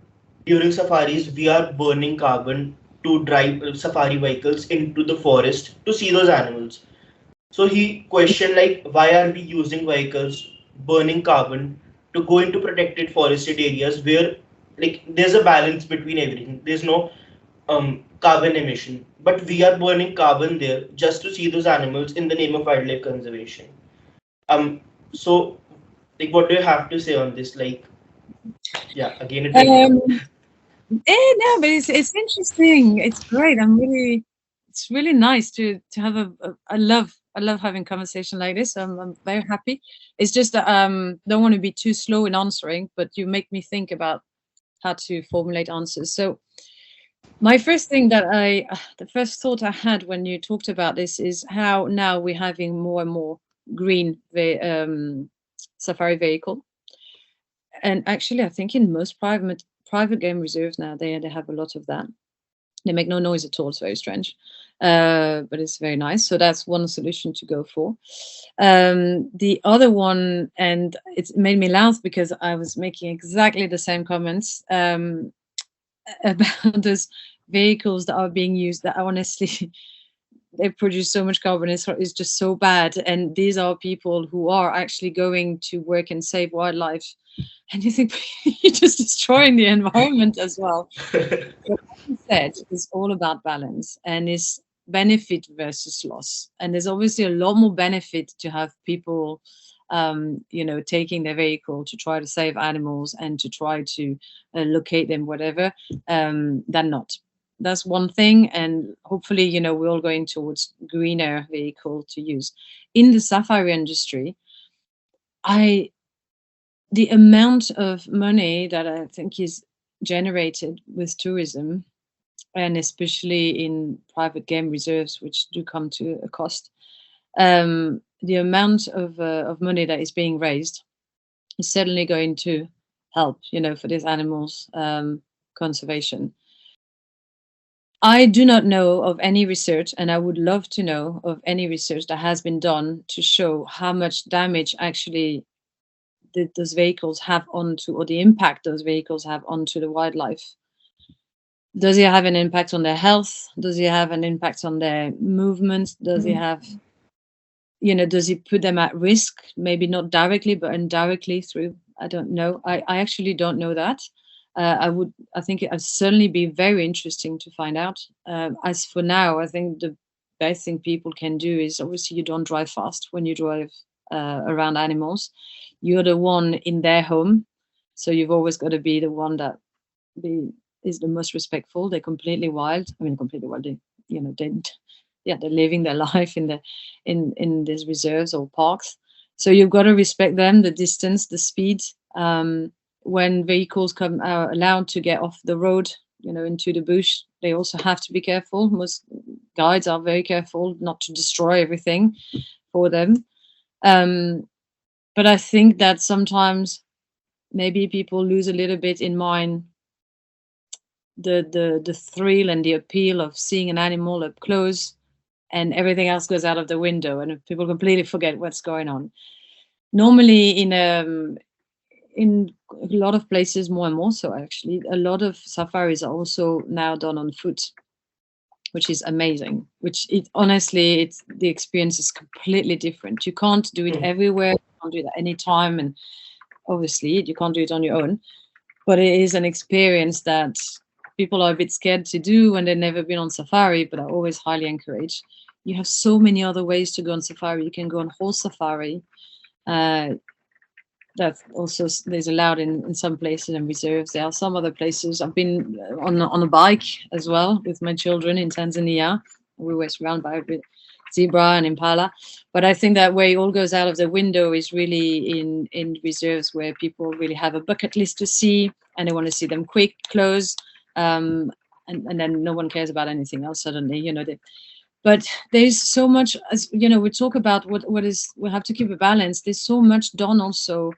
during safaris, we are burning carbon to drive safari vehicles into the forest to see those animals. So he questioned like why are we using vehicles burning carbon to go into protected forested areas where like there's a balance between everything. There's no carbon emission, but we are burning carbon there just to see those animals in the name of wildlife conservation. Um, so like what do you have to say on this? Like, yeah, again a tricky Um, topic. no, but it's interesting. It's great. It's really nice to have I love having conversation like this. I'm very happy. It's just that don't want to be too slow in answering, but you make me think about how to formulate answers. So my first thing that the first thought I had when you talked about this is how now we're having more and more green safari vehicle. And actually, I think in most private game reserves now, they have a lot of that. They make no noise at all. It's very strange, but it's very nice. So that's one solution to go for. The other one, and it made me laugh because I was making exactly the same comments about those vehicles that are being used that honestly they produce so much carbon. It's just so bad. And these are people who are actually going to work and save wildlife. And you think you're just destroying the environment as well. What you said is all about balance and is benefit versus loss. And there's obviously a lot more benefit to have people, taking their vehicle to try to save animals and to try to locate them, whatever, than not. That's one thing, and hopefully, we're all going towards greener vehicle to use. In the safari industry, the amount of money that I think is generated with tourism, and especially in private game reserves, which do come to a cost, the amount of money that is being raised is certainly going to help, for these animals conservation. I do not know of any research, and I would love to know of any research that has been done to show how much damage actually those vehicles have onto, or the impact those vehicles have onto the wildlife. Does it have an impact on their health? Does it have an impact on their movements? Does it have, does it put them at risk? Maybe not directly, but indirectly through, I don't know. I actually don't know that. I think it would certainly be very interesting to find out. As for now, I think the best thing people can do is obviously you don't drive fast when you drive around animals. You're the one in their home, so you've always got to be the one that is the most respectful. They're completely wild. I mean, completely wild. They're living their life in these reserves or parks. So you've got to respect them, the distance, the speed. When vehicles are allowed to get off the road, into the bush, they also have to be careful. Most guides are very careful not to destroy everything for them. But I think that sometimes maybe people lose a little bit in mind the thrill and the appeal of seeing an animal up close, and everything else goes out of the window, and people completely forget what's going on. Normally, in a lot of places, more and more so actually, a lot of safaris are also now done on foot, which is amazing. Honestly, the experience is completely different. You can't do it everywhere. You can't do it at any time, and obviously you can't do it on your own. but it is an experience that people are a bit scared to do when they've never been on safari, but I always highly encourage. You have so many other ways to go on safari. You can go on horse safari. Uh, that also is allowed in some places and reserves. There are some other places. I've been on a bike as well with my children in Tanzania. We were surrounded by zebra and impala, but I think that where it all goes out of the window is really in reserves where people really have a bucket list to see and they want to see them quick, close, and then no one cares about anything else suddenly. But there's so much, as we talk about what is, we have to keep a balance. There's so much done also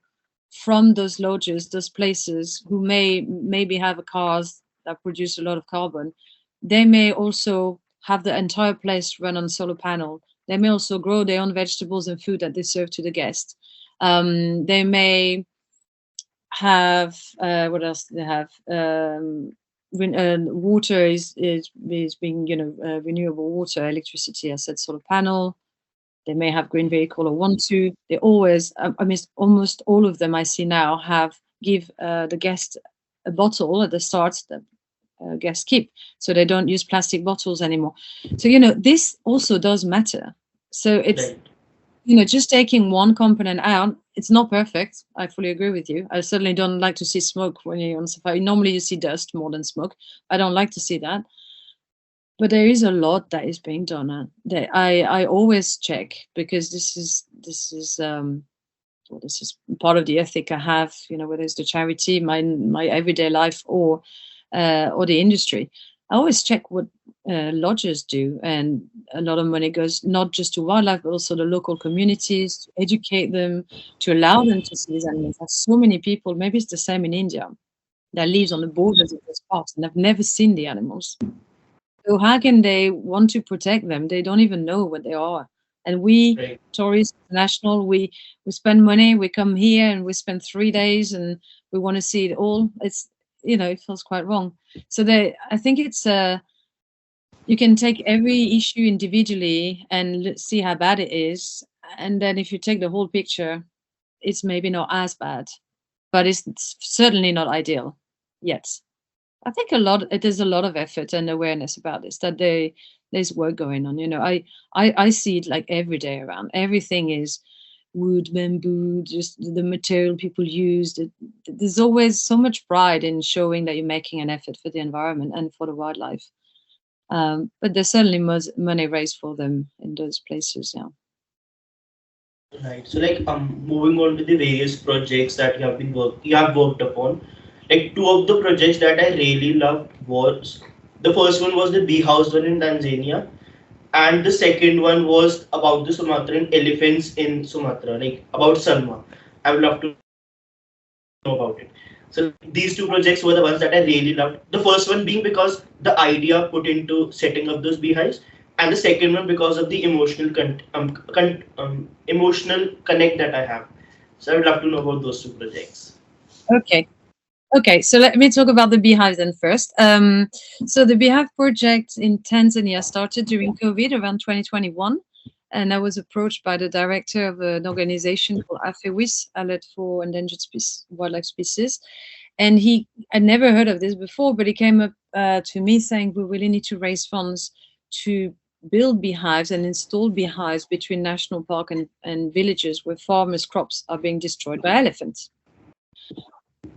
from those lodges, those places who maybe have cars that produce a lot of carbon. They may also have the entire place run on solar panel. They may also grow their own vegetables and food that they serve to the guests. They may have what else do they have? Water is being renewable water, electricity. I said solar panel. They may have green vehicle or want to. They always, I mean, almost all of them I see now give the guest a bottle at the start that guests keep, so they don't use plastic bottles anymore. So this also does matter. So it's Right. just taking one component out. It's not perfect. I fully agree with you. I certainly don't like to see smoke when you're on safari. Normally you see dust more than smoke. I don't like to see that. But there is a lot that is being done. That I always check, because this is well, this is part of the ethic I have. Whether it's the charity, my everyday life, or the industry. I always check what lodges do, and a lot of money goes not just to wildlife, but also the local communities, to educate them, to allow them to see these animals. There's so many people. Maybe it's the same in India, that lives on the borders of those parks and have never seen the animals. So how can they want to protect them? They don't even know what they are. And we, Right. Tourists International, we spend money, we come here and we spend 3 days and we want to see it all. It feels quite wrong. So I think it's you can take every issue individually and see how bad it is. And then if you take the whole picture, it's maybe not as bad, but it's certainly not ideal yet. I think there's a lot of effort and awareness about this, that there's work going on. I see it like every day around. Everything is wood, bamboo, just the material people use. There's always so much pride in showing that you're making an effort for the environment and for the wildlife. But there's certainly money raised for them in those places. Yeah. Right. So like moving on to the various projects that you have worked upon. Like two of the projects that I really loved was, the first one was the Beehive one in Tanzania, and the second one was about the Sumatran elephants in Sumatra, like about Salma. I would love to know about it. So like, these two projects were the ones that I really loved. The first one being because the idea put into setting up those beehives, and the second one because of the emotional connect that I have. So I would love to know about those two projects. Okay. Okay, so let me talk about the Beehive then first. So the Beehive project in Tanzania started during COVID around 2021, and I was approached by the director of an organization called AFEWIS, Alert for Endangered Wildlife Species, and I'd never heard of this before, but he came up to me saying we really need to raise funds to build beehives and install beehives between national park and villages where farmers' crops are being destroyed by elephants.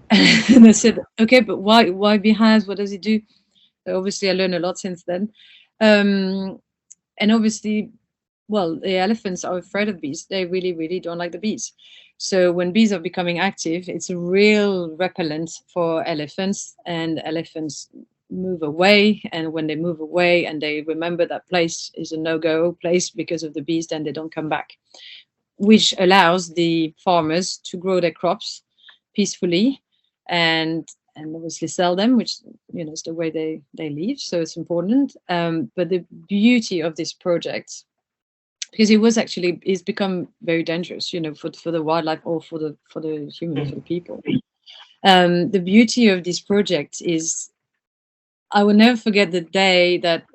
And I said, okay, but why beehives? What does it do? So obviously, I learned a lot since then. And obviously, well, the elephants are afraid of bees. They really, really don't like the bees. So when bees are becoming active, it's a real repellent for elephants, and elephants move away. And when they move away and they remember that place is a no-go place because of the bees, then they don't come back, which allows the farmers to grow their crops peacefully and obviously sell them, which is the way they live. So it's important. But the beauty of this project, because it's become very dangerous, for the wildlife or for the human, for the people. The beauty of this project is, I will never forget the day that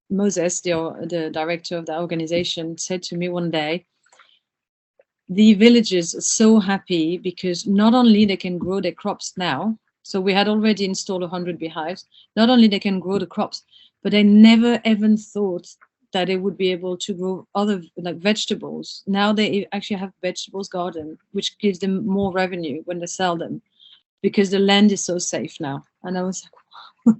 Moses, the director of the organization, said to me one day, the villagers are so happy because not only they can grow their crops now, so we had already installed 100 beehives, not only they can grow the crops, but they never even thought that they would be able to grow other like vegetables. Now they actually have vegetables garden, which gives them more revenue when they sell them because the land is so safe now. And I was like,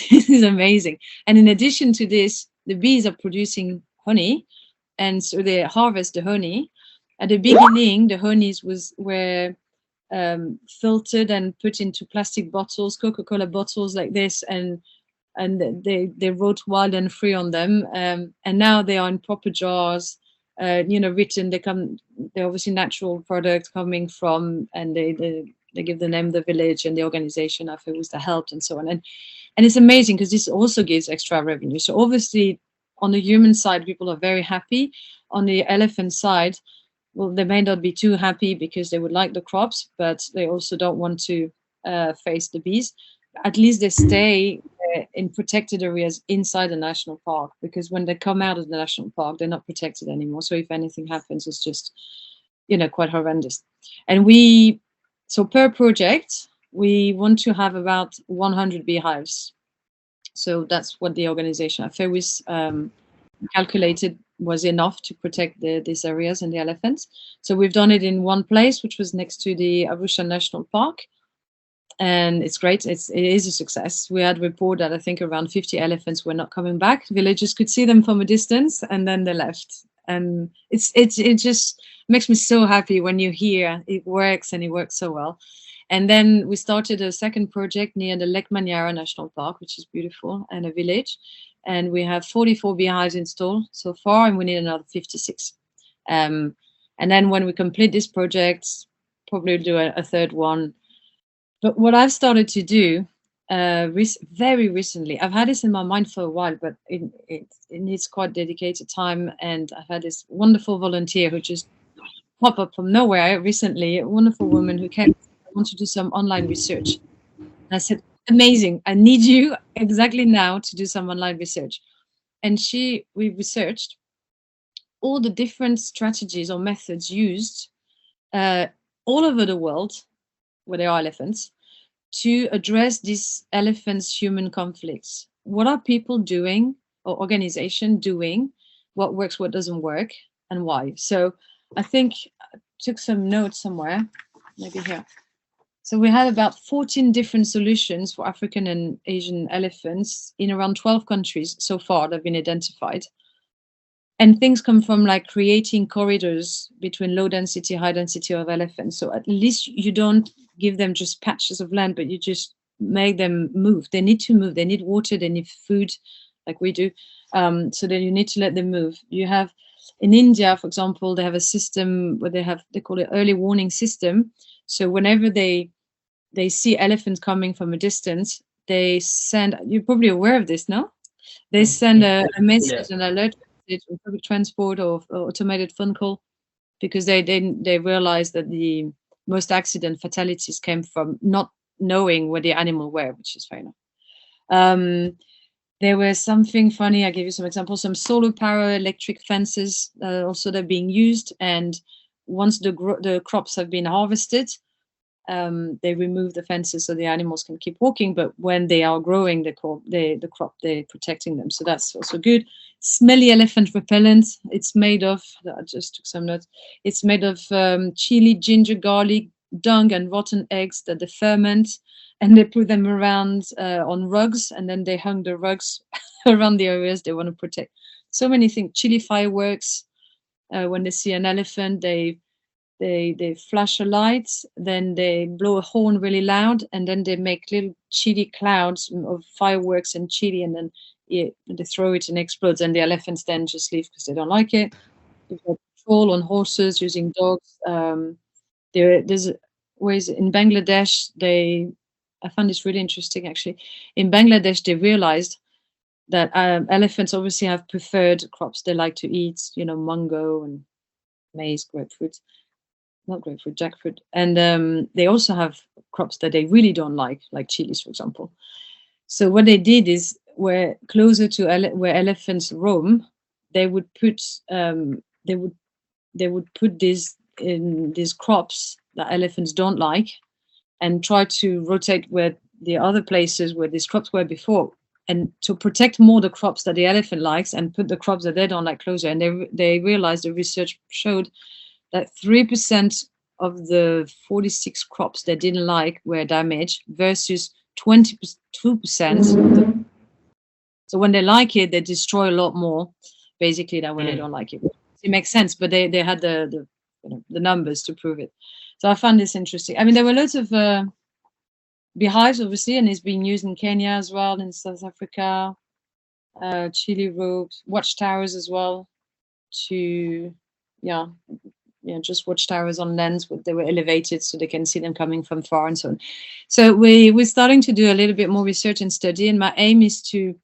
this is amazing. And in addition to this, the bees are producing honey, and so they harvest the honey. At the beginning, the honeys were filtered and put into plastic bottles, Coca-Cola bottles like this, and they wrote WildnFree on them, and now they are in proper jars, written. They're obviously natural products coming from, and they give the name of the village and the organization of who was that helped and so on, and it's amazing because this also gives extra revenue. So obviously, on the human side, people are very happy. On the elephant side, well, they may not be too happy because they would like the crops, but they also don't want to face the bees. At least they stay in protected areas inside the national park, because when they come out of the national park, they're not protected anymore. So if anything happens, it's just, quite horrendous. And so per project, we want to have about 100 beehives. So that's what the organization at Ferris calculated was enough to protect these areas and the elephants. So we've done it in one place, which was next to the Arusha National Park. And it's great. It is a success. We had report that I think around 50 elephants were not coming back. Villagers could see them from a distance and then they left. And it just makes me so happy when you hear it works, and it works so well. And then we started a second project near the Lake Manyara National Park, which is beautiful, and a village. And we have 44 beehives installed so far, and we need another 56. And then when we complete this project, probably do a third one. But what I've started to do very recently, I've had this in my mind for a while, but it needs quite dedicated time. And I've had this wonderful volunteer who just popped up from nowhere recently, a wonderful woman who came, I want to do some online research. And I said, amazing, I need you exactly now to do some online research. And we researched all the different strategies or methods used all over the world where there are elephants to address these elephants-human conflicts. What are people doing, or organization doing? What works, what doesn't work, and why? So I think I took some notes somewhere, maybe here. So we had about 14 different solutions for African and Asian elephants in around 12 countries so far that have been identified. And things come from like creating corridors between low density, high density of elephants. So at least you don't give them just patches of land, but you just make them move. They need to move. They need water. They need food, like we do. So then you need to let them move. You have in India, for example, they have a system where they call it early warning system. So whenever they see elephants coming from a distance, they send. You're probably aware of this, no? They send a message, an alert on public transport or automated phone call, because they realize that the most accident fatalities came from not knowing where the animal were, which is fair enough. There was something funny. I give you some examples. Some solar power electric fences also they're being used, and once the crops have been harvested, they remove the fences so the animals can keep walking. But when they are growing the crop, they're protecting them. So that's also good. Smelly elephant repellent. It's made of, I just took some notes. It's made of chili, ginger, garlic, dung, and rotten eggs that they ferment, and they put them around on rugs, and then they hung the rugs around the areas they want to protect. So many things. Chili fireworks. When they see an elephant, they flash a light, then they blow a horn really loud, and then they make little chili clouds of fireworks and chili, and then they throw it and explodes, and the elephants then just leave because they don't like it. They've got patrol on horses using dogs. There's ways in Bangladesh. I found this really interesting actually. In Bangladesh, they realized that elephants obviously have preferred crops they like to eat, mango and maize, grapefruit. Not grapefruit, jackfruit. And they also have crops that they really don't like chilies, for example. So what they did is, where closer to where elephants roam, they would put these in these crops that elephants don't like, and try to rotate where the other places where these crops were before, and to protect more the crops that the elephant likes and put the crops that they don't like closer. And they realized, the research showed that 3% of the 46 crops they didn't like were damaged versus 22%. So when they like it, they destroy a lot more, basically, than when they don't like it. It makes sense, but they had the the numbers to prove it. So I found this interesting. I mean, there were lots of beehives, obviously, and it's being used in Kenya as well, in South Africa, Chile roofs, watchtowers as well, to just watchtowers on lands where they were elevated so they can see them coming from far and so on. So we're starting to do a little bit more research and study, and my aim is to,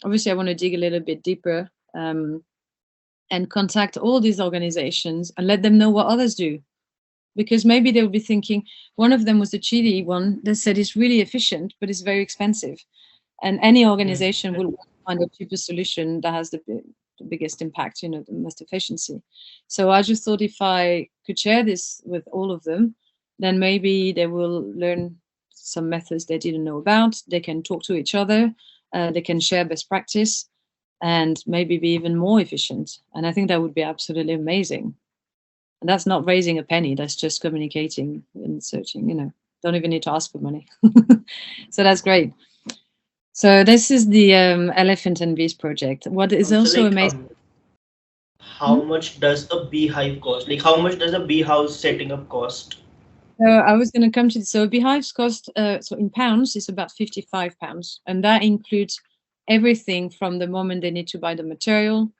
obviously I want to dig a little bit deeper and contact all these organizations and let them know what others do. Because maybe they'll be thinking, one of them was the Chile one that said it's really efficient, but it's very expensive. And any organization will find a cheaper solution that has the biggest impact, the most efficiency. So I just thought, if I could share this with all of them, then maybe they will learn some methods they didn't know about. They can talk to each other. They can share best practice and maybe be even more efficient. And I think that would be absolutely amazing. And that's not raising a penny. That's just communicating and searching, don't even need to ask for money. So that's great. So this is the Elephant and Bees project. What is also amazing. How much does a beehive cost? Like, how much does a beehive setting up cost? So I was going to come to this. So beehives cost, so in pounds, it's about £55. And that includes everything from the moment they need to buy the material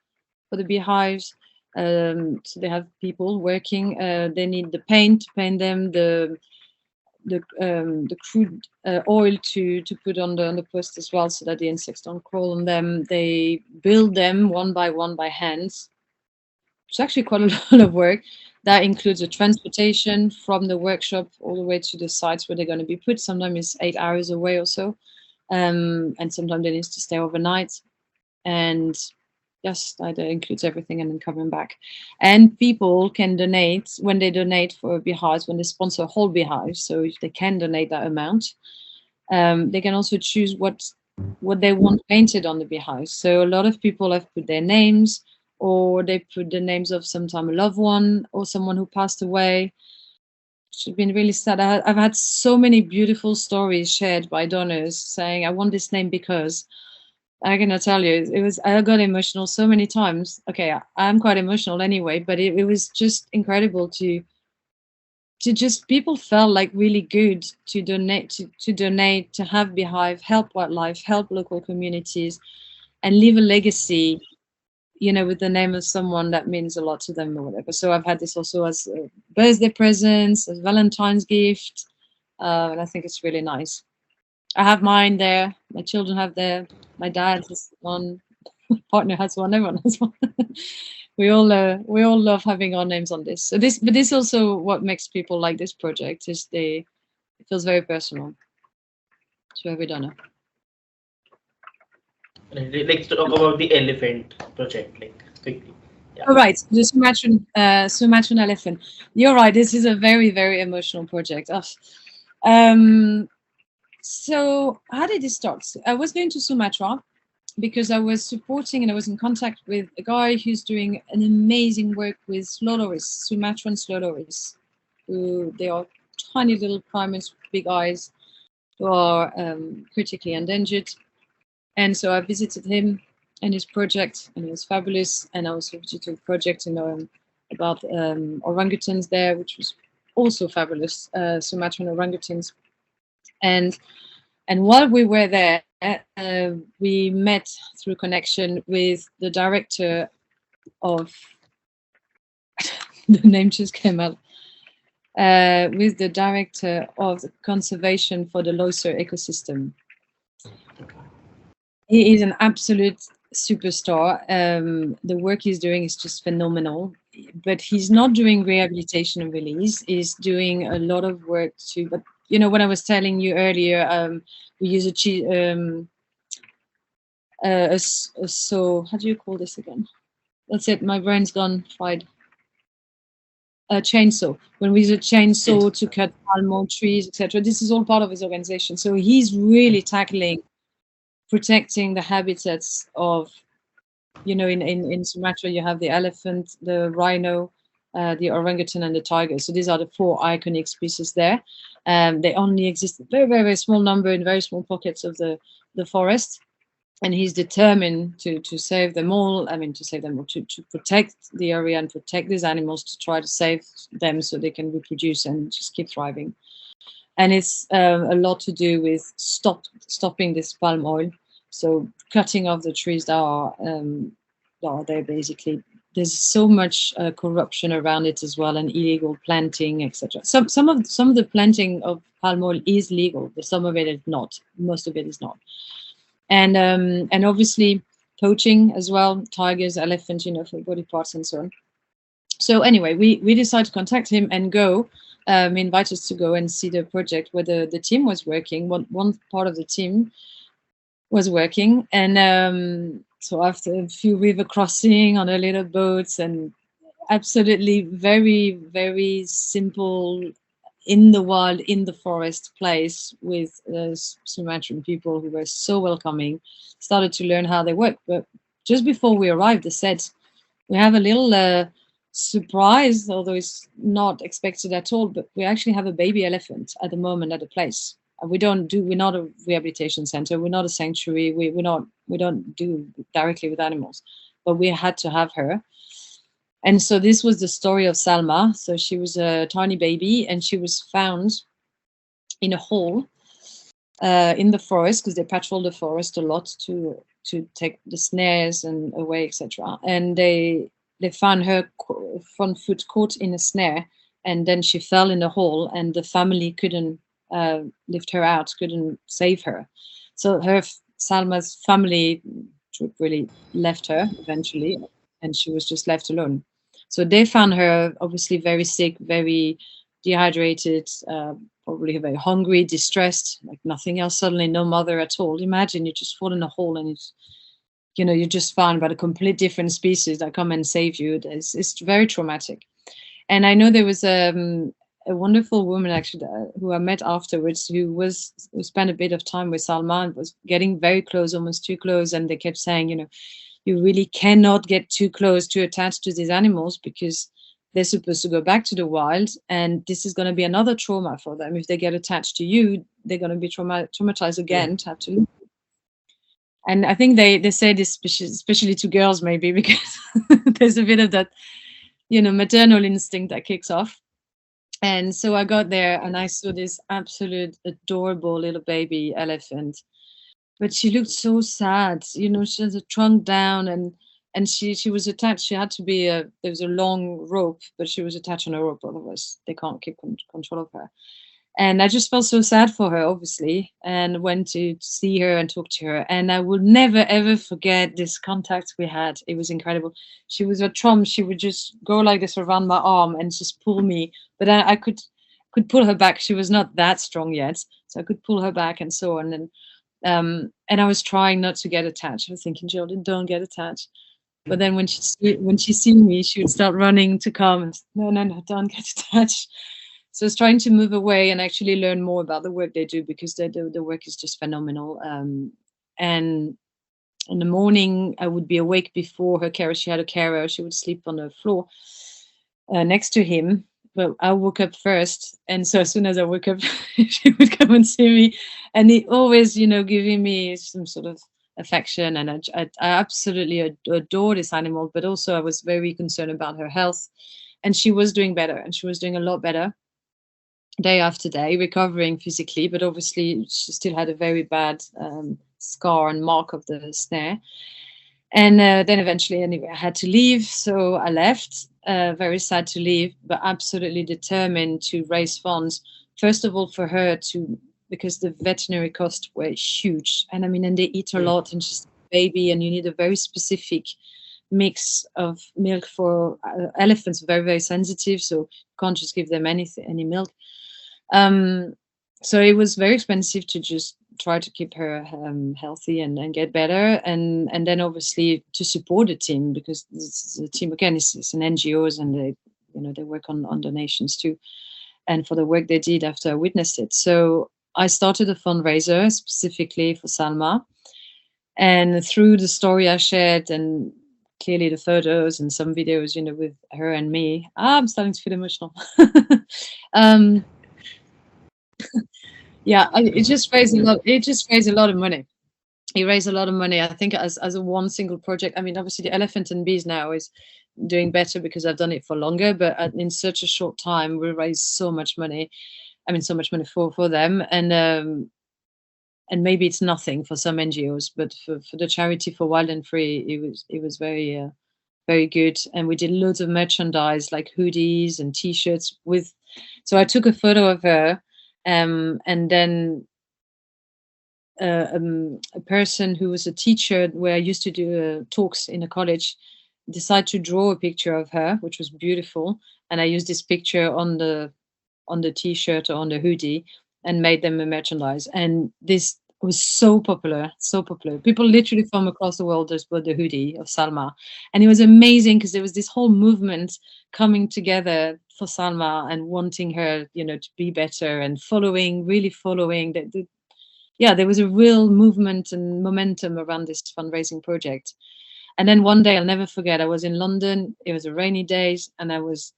for the beehives. So they have people working. They need the paint to paint them, the crude oil to put on the post as well, so that the insects don't crawl on them. They build them one by hands. It's actually quite a lot of work. That includes the transportation from the workshop all the way to the sites where they're going to be put. Sometimes it's 8 hours away or so, and sometimes they need to stay overnight. And yes, that includes everything, and then coming back. And people can donate when they donate for beehives, when they sponsor whole beehives. So if they can donate that amount, they can also choose what they want painted on the beehives. So a lot of people have put their names, or they put the names of sometime a loved one or someone who passed away. It's been really sad. I've had so many beautiful stories shared by donors saying, I want this name because, I cannot tell you, I got emotional so many times. Okay, I'm quite emotional anyway, but it was just incredible to just, people felt like really good to donate, to have Beehive, help wildlife, help local communities, and leave a legacy, with the name of someone that means a lot to them or whatever. So I've had this also as birthday presents, as Valentine's gift, and I think it's really nice. I have mine there. My children have their. My dad has one. My partner has one. Everyone has one. we all love having our names on this. So but this also what makes people like this project is it feels very personal to every donor. Let's talk about the elephant project, like, quickly. Yeah. All right, the Sumatran elephant. You're right. This is a very, very emotional project. So how did it start? I was going to Sumatra because I was supporting and I was in contact with a guy who's doing an amazing work with slow-loris, Sumatran slow-loris. They are tiny little primates with big eyes who are critically endangered. And so I visited him and his project, and it was fabulous. And I also visited a project about orangutans there, which was also fabulous, Sumatran orangutans. And while we were there, we met through connection with the director of the name just came out, with the director of the conservation for the Loser ecosystem. He is an absolute superstar. The work he's doing is just phenomenal, but he's not doing rehabilitation and release. He's doing a lot of work too. But when I was telling you earlier, we use so how do you call this again? That's it. My brain's gone fried. a chainsaw. When we use a chainsaw to cut palm oil trees, etc. This is all part of his organization. So he's really tackling protecting the habitats of, in Sumatra, you have the elephant, the rhino, the orangutan, and the tiger. So these are the 4 iconic species there. They only exist a very, very, very small number in very small pockets of the forest. And he's determined to save them all. I mean, to save them all, to protect the area and protect these animals, to try to save them so they can reproduce and just keep thriving. And it's a lot to do with stopping this palm oil. So cutting off the trees that are there basically. There's so much corruption around it as well, and illegal planting, etc. Some of the planting of palm oil is legal, but some of it is not. Most of it is not. And obviously poaching as well, tigers, elephants, for body parts and so on. So anyway, we decided to contact him and go. Invite us to go and see the project where the team was working. One part of the team was working, and so after a few river crossing on a little boats, and absolutely very, very simple, in the wild, in the forest place with Sumatran people who were so welcoming, started to learn how they work. But just before we arrived, they said, we have a little surprise, although it's not expected at all, but we actually have a baby elephant at the moment at the place. We're not a rehabilitation center, we're not a sanctuary, we don't do directly with animals, but we had to have her. And so this was the story of Salma. So she was a tiny baby, and she was found in a hole in the forest, because they patrol the forest a lot to take the snares and away, etc. And they found her front foot caught in a snare, and then she fell in the hole, and the family couldn't lift her out, couldn't save her. So Salma's family really left her eventually, and she was just left alone. So they found her obviously very sick, very dehydrated, probably very hungry, distressed, like nothing else. Suddenly, no mother at all. Imagine you just fall in a hole and you're just found by a complete different species that come and save you. It's very traumatic. And I know there was a wonderful woman actually who I met afterwards who spent a bit of time with Salma and was getting very close, almost too close. And they kept saying, you really cannot get too close, too attached to these animals, because they're supposed to go back to the wild, and this is going to be another trauma for them. If they get attached to you, they're going to be traumatized again to have to leave. And I think they say this especially to girls, maybe, because there's a bit of that, maternal instinct that kicks off. And so I got there and I saw this absolute adorable little baby elephant, but she looked so sad. She has a trunk down, and she was attached. She had to be there was a long rope, but she was attached on a rope, otherwise they can't keep control of her. And I just felt so sad for her, obviously, and went to see her and talk to her. And I will never, ever forget this contact we had. It was incredible. She was a trump. She would just go like this around my arm and just pull me. But I could pull her back. She was not that strong yet, so I could pull her back and so on. And I was trying not to get attached. I was thinking, Geraldine, don't get attached. But then when she see me, she would start running to come. No, don't get attached. So I was trying to move away and actually learn more about the work they do, because the work is just phenomenal. And in the morning, I would be awake before her carer. She had a carer. She would sleep on the floor next to him. But I woke up first. And so as soon as I woke up, she would come and see me. And he always, giving me some sort of affection. And I absolutely adore this animal. But also I was very concerned about her health. And she was doing better. And she was doing a lot better day after day, recovering physically, but obviously she still had a very bad scar and mark of the snare. And then eventually, anyway, I had to leave. So I left, very sad to leave, but absolutely determined to raise funds. First of all, for her because the veterinary costs were huge. And I mean, and they eat a lot, and she's a baby, and you need a very specific mix of milk for elephants, very, very sensitive. So you can't just give them any milk. So it was very expensive to just try to keep her healthy and get better, and then obviously to support the team, because the team again is an NGOs, and they work on donations too, and for the work they did after I witnessed it. So I started a fundraiser specifically for Salma, and through the story I shared and clearly the photos and some videos, with her and me, I'm starting to feel emotional. um, yeah, it just raised a lot. It just raised a lot of money. It raised a lot of money. I think as a one single project. I mean, obviously the elephant and bees now is doing better because I've done it for longer. But in such a short time, we raised so much money. I mean, so much money for them, and maybe it's nothing for some NGOs, but for the charity for WildnFree, it was very good. And we did loads of merchandise like hoodies and T-shirts with. So I took a photo of her, and then a person who was a teacher where I used to do talks in a college decided to draw a picture of her, which was beautiful, and I used this picture on the T-shirt or on the hoodie and made them a merchandise. And this was so popular, so popular. People literally from across the world just bought the hoodie of Salma, and it was amazing because there was this whole movement coming together for Salma and wanting her, to be better and really following yeah, there was a real movement and momentum around this fundraising project. And then one day, I'll never forget, I was in London. It was a rainy day, and I was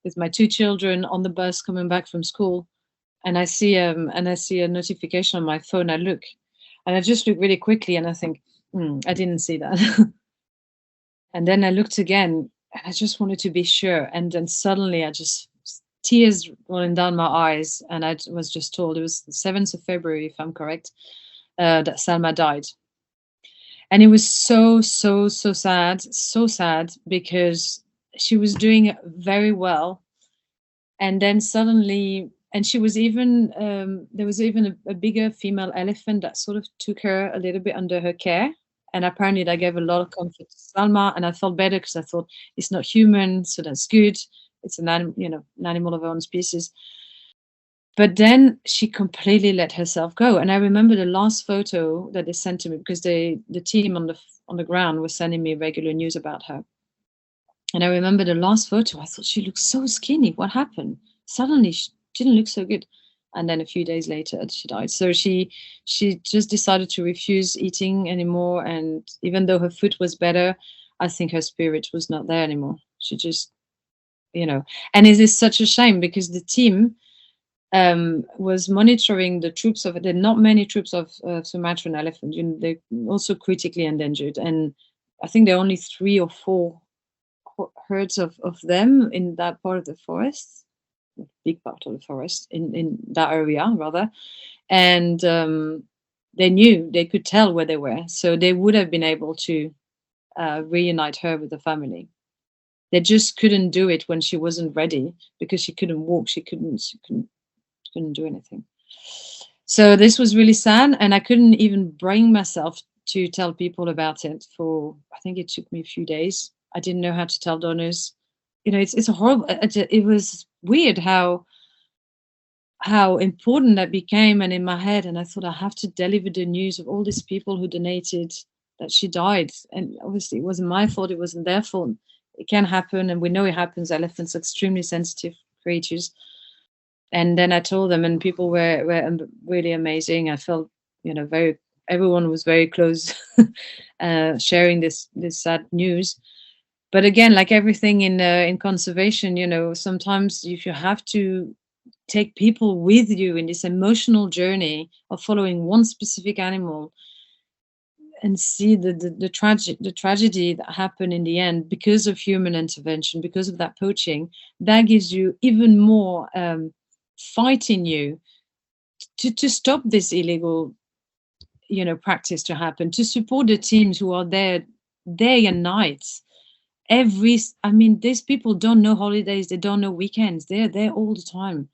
with my two children on the bus coming back from school, and I see a notification on my phone. I look, and I just look really quickly, and I think, I didn't see that. And then I looked again, and I just wanted to be sure. And then suddenly, tears rolling down my eyes, and I was just told it was the 7th of February, if I'm correct, that Salma died. And it was so, so, so sad because she was doing very well. And then suddenly, and she was even, there was even a bigger female elephant that sort of took her a little bit under her care. And apparently that gave a lot of comfort to Salma. And I felt better because I thought it's not human, so that's good. It's an animal of her own species. But then she completely let herself go. And I remember the last photo that they sent to me, because the team on the ground was sending me regular news about her. And I remember the last photo, I thought she looked so skinny. What happened? Suddenly she didn't look so good. And then a few days later, she died. So she just decided to refuse eating anymore. And even though her foot was better, I think her spirit was not there anymore. She just, and it is such a shame because the team was monitoring the troops of, there are not many troops of Sumatran elephant. They're also critically endangered. And I think there are only 3 or 4 herds of them in that part of the forest, big part of the forest in that area rather. And they could tell where they were, so they would have been able to reunite her with the family. They just couldn't do it when she wasn't ready because she couldn't walk, she couldn't do anything. So this was really sad, and I couldn't even bring myself to tell people about it for, I think it took me a few days. I didn't know how to tell donors. It's a horrible. It was weird how important that became, and in my head, and I thought I have to deliver the news of all these people who donated that she died, and obviously it wasn't my fault, it wasn't their fault. It can happen, and we know it happens. Elephants are extremely sensitive creatures. And then I told them, and people were really amazing. I felt, everyone was very close, sharing this sad news. But again, like everything in conservation, sometimes if you have to take people with you in this emotional journey of following one specific animal and see the tragedy that happened in the end because of human intervention, because of that poaching, that gives you even more fight in you to stop this illegal practice to happen, to support the teams who are there day and night. These people don't know holidays, they don't know weekends, they're there all the time,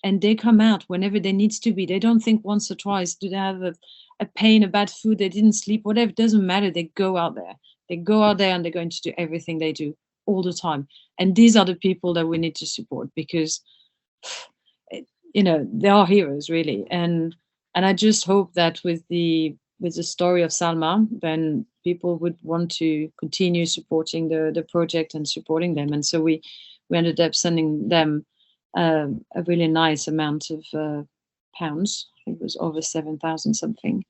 and they come out whenever they needs to be. They don't think once or twice, do they have a pain, a bad food, they didn't sleep, whatever, it doesn't matter. They go out there and they're going to do everything they do all the time. And these are the people that we need to support because they are heroes really. And I just hope that with the story of Salma, then people would want to continue supporting the project and supporting them. And so we we ended up sending them a really nice amount of pounds. I think it was over 7,000 something,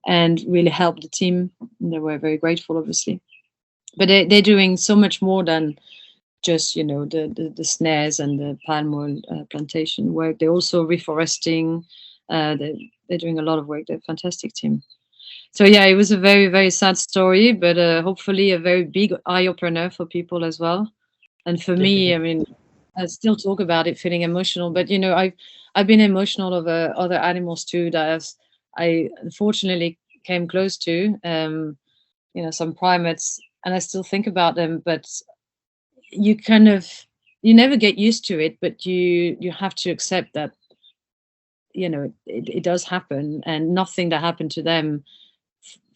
and really helped the team. And they were very grateful, obviously. But they're doing so much more than just the snares and the palm oil plantation work. They're also reforesting. They're doing a lot of work. They're a fantastic team. So yeah, it was a very, very sad story, but hopefully a very big eye opener for people as well. And for me, I Definitely. mean, I still talk about it feeling emotional, but I've been emotional over other animals too that I unfortunately came close to. Some primates, and I still think about them, but you kind of you never get used to it, but you have to accept that it does happen, and nothing that happened to them,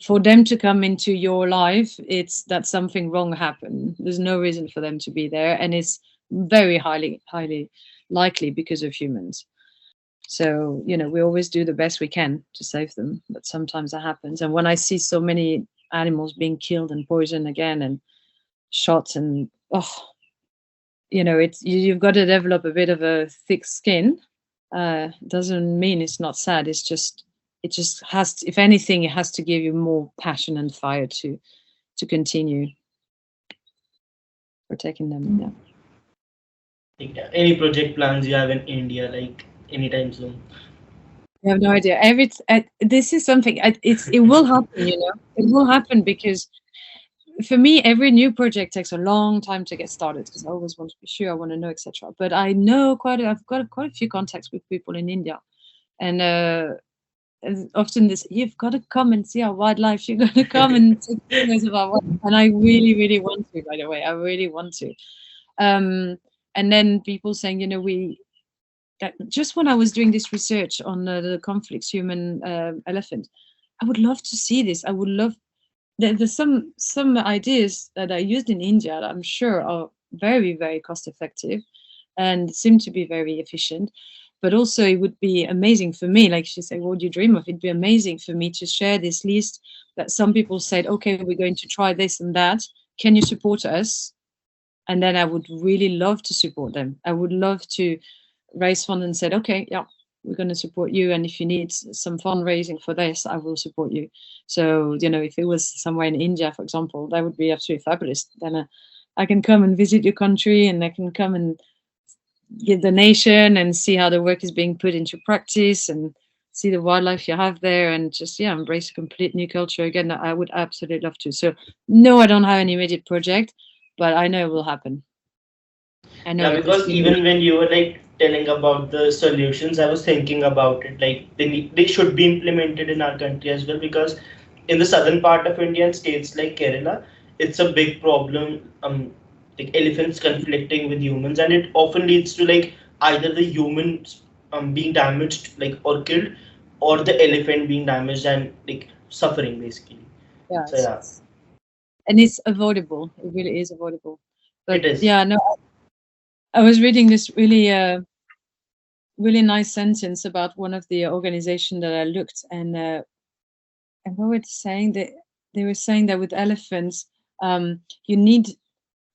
for them to come into your life, it's that something wrong happened. There's no reason for them to be there, and it's very highly likely because of humans. So we always do the best we can to save them, but sometimes that happens. And when I see so many animals being killed and poisoned again and shot, and you've got to develop a bit of a thick skin. Doesn't mean it's not sad. It just has to, if anything, it has to give you more passion and fire to continue protecting them. Yeah. Yeah. Any project plans you have in India, like anytime soon? I have no idea. This is something. It will happen. It will happen because for me, every new project takes a long time to get started because I always want to be sure, I want to know, etc. But I know I've got quite a few contacts with people in India, and often this, you've got to come and see our wildlife. You've got to come and take photos of our wildlife. And I really, really want to. By the way, I really want to. And then people saying, just when I was doing this research on the conflicts human elephant, I would love to see this. I would love. There's some ideas that I used in India that I'm sure are very, very cost effective and seem to be very efficient. But also it would be amazing for me, like she said, what would you dream of? It'd be amazing for me to share this list that some people said, okay, we're going to try this and that. Can you support us? And then I would really love to support them. I would love to raise funds and said, okay, yeah, we're going to support you. And if you need some fundraising for this, I will support you. So, if it was somewhere in India, for example, that would be absolutely fabulous. Then I can come and visit your country, and I can come and give donation and see how the work is being put into practice and see the wildlife you have there, and just embrace a complete new culture again. I would absolutely love to. So no, I don't have any immediate project, but I know it will happen. I know Yeah, it. It's because even when you were like telling about the solutions, I was thinking about it. Like they should be implemented in our country as well, because in the southern part of India and states like Kerala, it's a big problem. Like elephants conflicting with humans, and it often leads to like either the humans being damaged, like or killed, or the elephant being damaged and like suffering basically. yeah, So yeah, and it's avoidable. It really is avoidable. But it is. yeah, no, I was reading this really nice sentence about one of the organization that I looked, and what were they saying? They were saying that with elephants, you need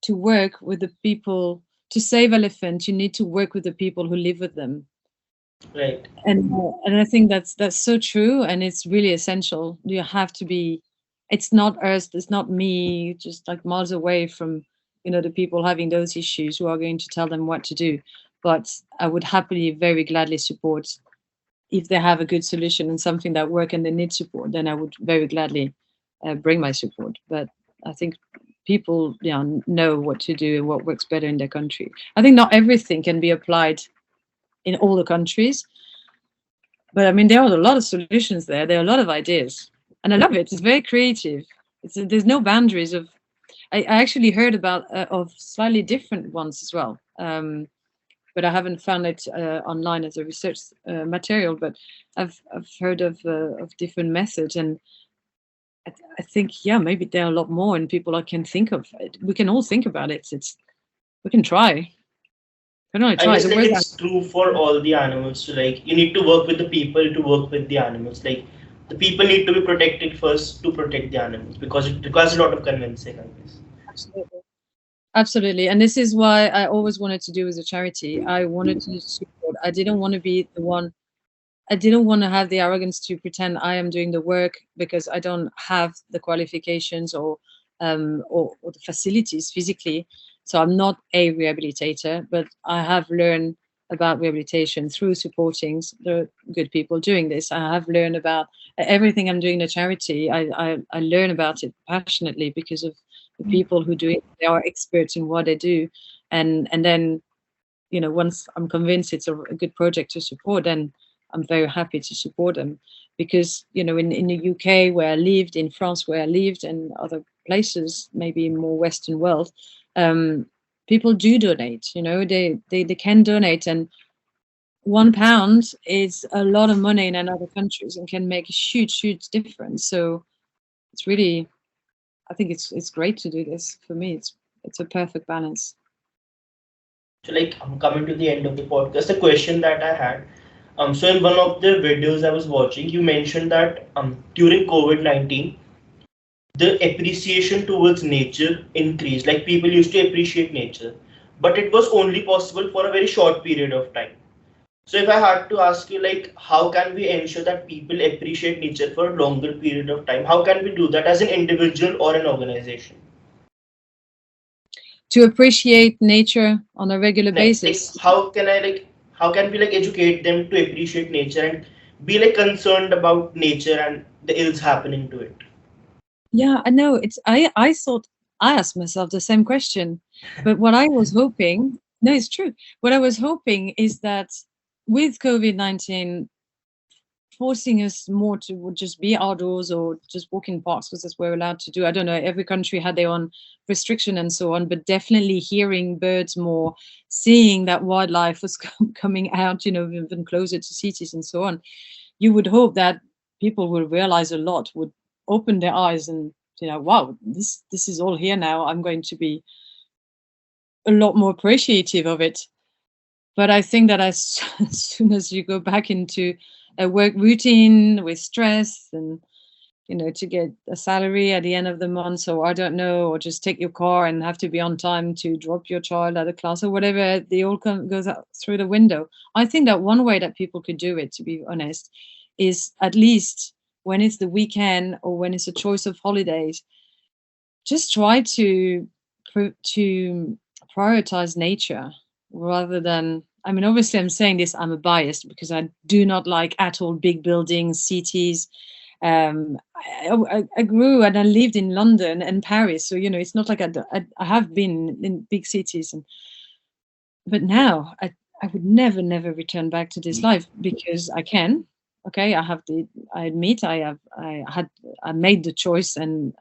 to work with the people to save elephants. You need to work with the people who live with them, Right. and I think that's so true, and it's really essential. You have to be. It's not us. It's not me. Just like miles away from the people having those issues who are going to tell them what to do. But I would happily, very gladly support if they have a good solution and something that work and they need support, then I would very gladly bring my support. But I think people know what to do and what works better in their country. I think not everything can be applied in all the countries, but I mean there are a lot of solutions there. There are a lot of ideas, and I love it. It's very creative. There's no boundaries of. I actually heard about of slightly different ones as well. But I haven't found it online as a research material. But I've heard of different methods, and I think maybe there are a lot more, and people I can think of. We can all think about it. We can try. We can only I try. guess The like word it's true for all the animals to like you need to work with the people to work with the animals. Like the people need to be protected first to protect the animals because it requires a lot of convincing, I guess. absolutely. Absolutely. And this is why I always wanted to do as a charity. I wanted to support. I didn't want to be the one. I didn't want to have the arrogance to pretend I am doing the work because I don't have the qualifications or the facilities physically. So I'm not a rehabilitator, but I have learned about rehabilitation through supporting the good people doing this. I have learned about everything I'm doing in a charity. I learn about it passionately because of the people who do it. They are experts in what they do, and then once I'm convinced it's a good project to support, then I'm very happy to support them because, in the UK where I lived, in France where I lived, and other places, maybe more Western world, um, people do donate. They can donate, and £1 is a lot of money in other countries and can make a huge difference. So it's really, I think it's great to do this. For me, it's a perfect balance. So like I'm coming to the end of the podcast. The question that I had, so in one of the videos I was watching, you mentioned that during COVID-19, the appreciation towards nature increased. Like people used to appreciate nature, but it was only possible for a very short period of time. So if I had to ask you, like, how can we ensure that people appreciate nature for a longer period of time? How can we do that as an individual or an organization? To appreciate nature on a regular Like basis. how can we like educate them to appreciate nature and be like concerned about nature and the ills happening to it? Yeah, I know. I thought I asked myself the same question, but what I was hoping, no, it's true. What I was hoping is that with COVID-19 forcing us more to would just be outdoors or just walk in parks because that's what we're allowed to do. I don't know. Every country had their own restriction and so on, but definitely hearing birds more, seeing that wildlife was coming out, even closer to cities and so on. You would hope that people will realize a lot, would open their eyes and wow, this is all here now. I'm going to be a lot more appreciative of it. But I think that as soon as you go back into a work routine with stress and to get a salary at the end of the month, or I don't know, or just take your car and have to be on time to drop your child at a class or whatever, they all goes out through the window. I think that one way that people could do it, to be honest, is at least when it's the weekend or when it's a choice of holidays, just try to prioritize nature rather than, I mean, obviously I'm saying this, I'm a biased because I do not like at all big buildings, cities. I grew and I lived in London and Paris, so it's not like I have been in big cities, but now I would never return back to this life because I can. Okay, I admit I made the choice and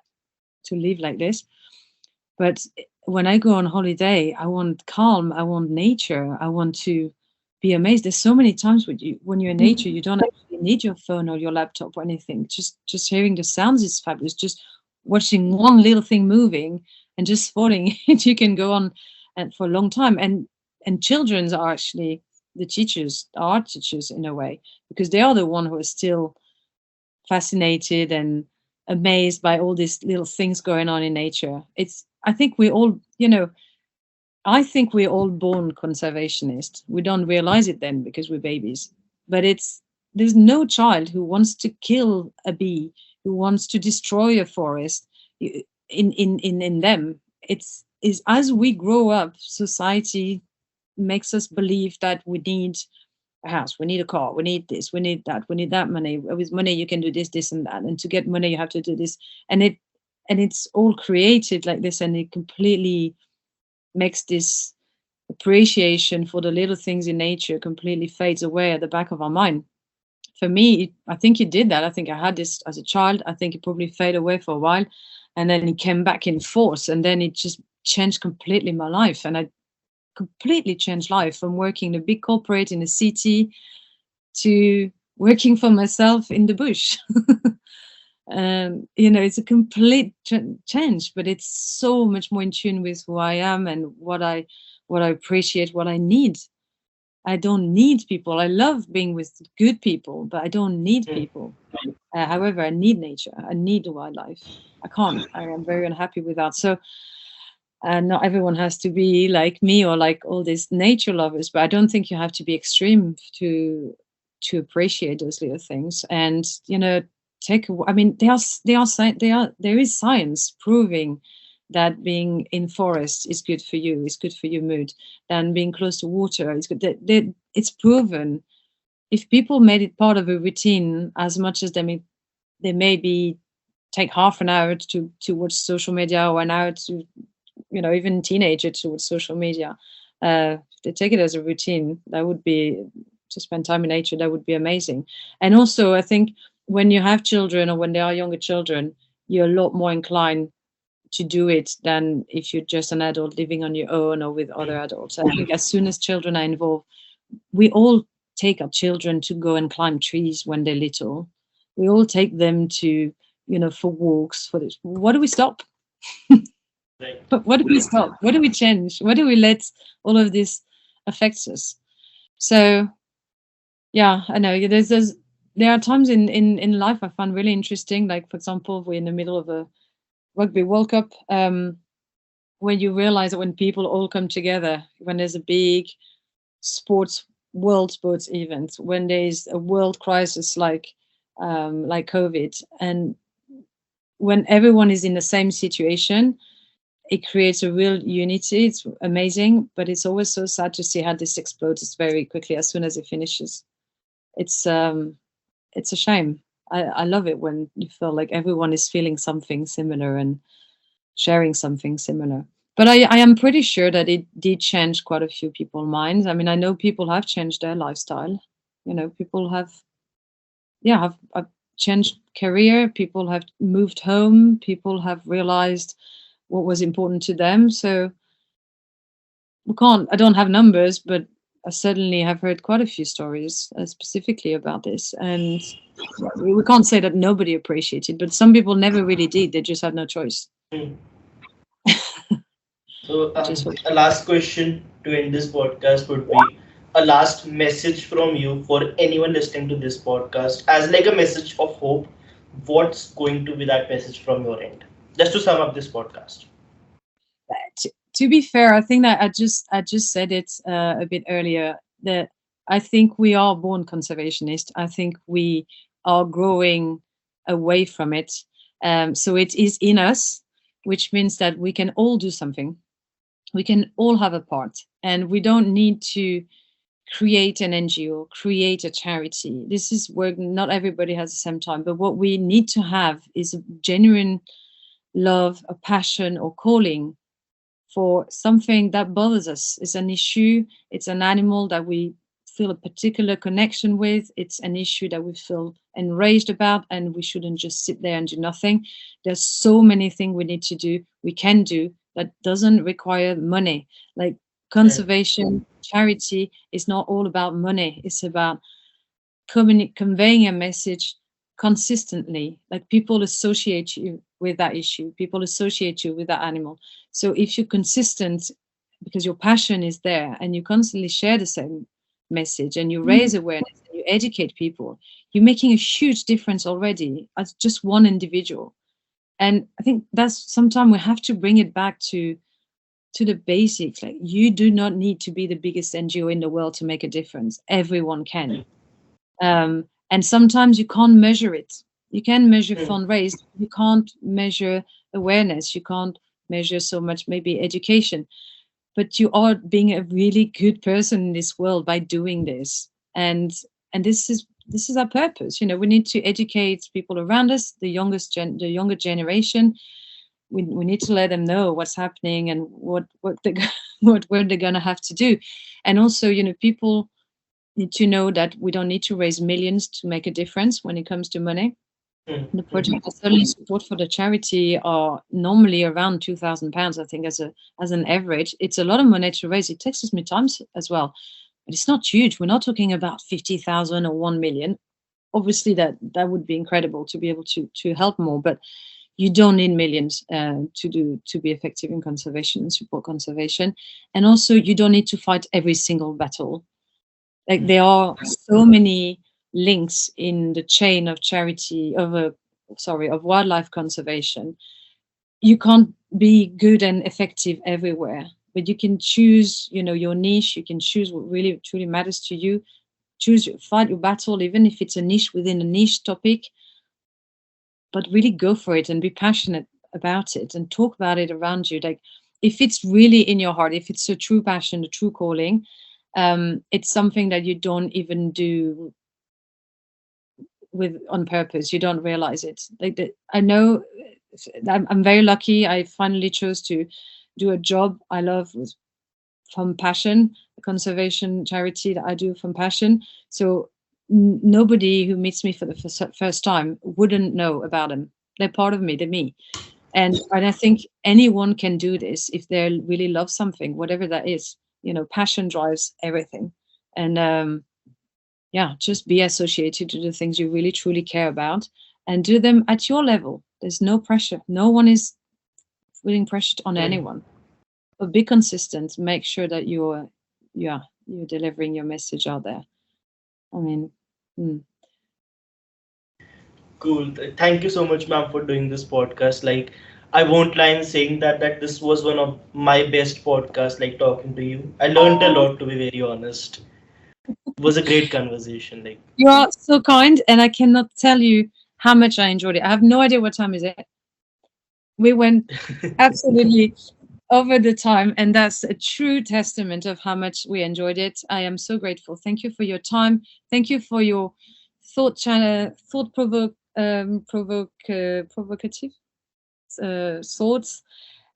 to live like this. But when I go on holiday, I want calm, I want nature, I want to be amazed. There's so many times when you're in nature, you don't actually need your phone or your laptop or anything. Just hearing the sounds is fabulous. Just watching one little thing moving and just following it, you can go on and for a long time. And children are actually the teachers, art teachers in a way, because they are the one who are still fascinated and amazed by all these little things going on in nature. I think we all, I think we're all born conservationists. We don't realize it then because we're babies. But there's no child who wants to kill a bee, who wants to destroy a forest in them. It's is as we grow up, society makes us believe that we need a house, we need a car, we need this, we need that money. With money you can do this and that, and to get money you have to do this, and it's all created like this, and it completely makes this appreciation for the little things in nature completely fades away at the back of our mind. For me, I think it did that. I think I had this as a child. I think it probably faded away for a while, and then it came back in force, and then it just changed completely my life, and I completely changed life from working in a big corporate in a city to working for myself in the bush. It's a complete change, but it's so much more in tune with who I am and what I appreciate, what I need. I don't need people. I love being with good people, but I don't need people. However, I need nature. I need the wildlife. I can't. I am very unhappy with that. So And not everyone has to be like me or like all these nature lovers, but I don't think you have to be extreme to appreciate those little things. And I mean, there is science proving that being in forest is good for you, is good for your mood, than being close to water is good. It's proven. If people made it part of a routine, as much as they maybe take half an hour to watch social media, or an hour to, even teenager towards social media. If they take it as a routine, that would be, to spend time in nature, that would be amazing. And also, I think when you have children, or when they are younger children, you're a lot more inclined to do it than if you're just an adult living on your own or with other adults. I think as soon as children are involved, we all take our children to go and climb trees when they're little. We all take them to, for walks. For this, what do we stop? Right. But what do we stop? What do we change? What do we let all of this affect us? So yeah, I know there are times in life I find really interesting. Like, for example, we're in the middle of a Rugby World Cup, when you realize that when people all come together, when there's a big world sports event, when there's a world crisis like COVID, and when everyone is in the same situation, it creates a real unity. It's amazing, but it's always so sad to see how this explodes very quickly as soon as it finishes. It's a shame. I love it when you feel like everyone is feeling something similar and sharing something similar. But I am pretty sure that it did change quite a few people's minds. I mean, I know people have changed their lifestyle. People have changed career. People have moved home. People have realized what was important to them. So I don't have numbers, but I certainly have heard quite a few stories specifically about this. And we can't say that nobody appreciated, but some people never really did. They just had no choice. Hmm. So, Which is what. a last question to end this podcast would be a last message from you for anyone listening to this podcast, as like a message of hope. What's going to be that message from your end? Just to sum up this podcast. To be fair, I think that I just said it a bit earlier, that I think we are born conservationists. I think we are growing away from it. So it is in us, which means that we can all do something. We can all have a part, and we don't need to create an NGO, create a charity. This is work. Not everybody has the same time, but what we need to have is a genuine love, a passion, or calling for something that bothers us. It's an issue, it's an animal that we feel a particular connection with, it's an issue that we feel enraged about, and we shouldn't just sit there and do nothing. There's so many things we can do, that doesn't require money. Like conservation, charity is not all about money. It's about conveying a message consistently. Like, people associate you with that issue, people associate you with that animal. So if you're consistent, because your passion is there, and you constantly share the same message, and you raise awareness, and you educate people, you're making a huge difference already as just one individual. And I think that's sometimes we have to bring it back to the basics. Like, you do not need to be the biggest NGO in the world to make a difference. Everyone can. And sometimes you can't measure it. You can measure fundraise, you can't measure awareness, you can't measure so much maybe education, but you are being a really good person in this world by doing this. And this is our purpose. We need to educate people around us, the younger generation. We need to let them know what's happening, and what what they're gonna have to do. And also, people need to know that we don't need to raise millions to make a difference when it comes to money. The project I certainly support for the charity are normally around £2,000, I think, as an average. It's a lot of money to raise. It takes us many times as well, but it's not huge. We're not talking about 50,000 or 1 million. Obviously, that would be incredible to be able to help more, but you don't need millions to be effective in conservation and support conservation. And also, you don't need to fight every single battle. Like, there are so many links in the chain of charity of wildlife conservation. You can't be good and effective everywhere, but you can choose, your niche. You can choose what really truly matters to you. Fight your battle, even if it's a niche within a niche topic, but really go for it and be passionate about it and talk about it around you. Like, if it's really in your heart, if it's a true passion, a true calling, it's something that you don't even do with on purpose. You don't realize it. I know I'm very lucky. I finally chose to do a job I love from passion, a conservation charity that I do from passion. So nobody who meets me for the first time wouldn't know about them. They're part of me. They're me. And I think anyone can do this if they really love something, whatever that is. Passion drives everything. And yeah, just be associated to the things you really truly care about and do them at your level. There's no pressure. No one is putting pressure on anyone. But be consistent. Make sure that you're delivering your message out there. I mean, Cool. Thank you so much, ma'am, for doing this podcast. Like, I won't lie in saying that this was one of my best podcasts. Like talking to you, I learned a lot. To be very honest, it was a great conversation. Like, you are so kind, and I cannot tell you how much I enjoyed it. I have no idea what time is it. We went absolutely over the time, and that's a true testament of how much we enjoyed it. I am so grateful. Thank you for your time. Thank you for your provocative thoughts.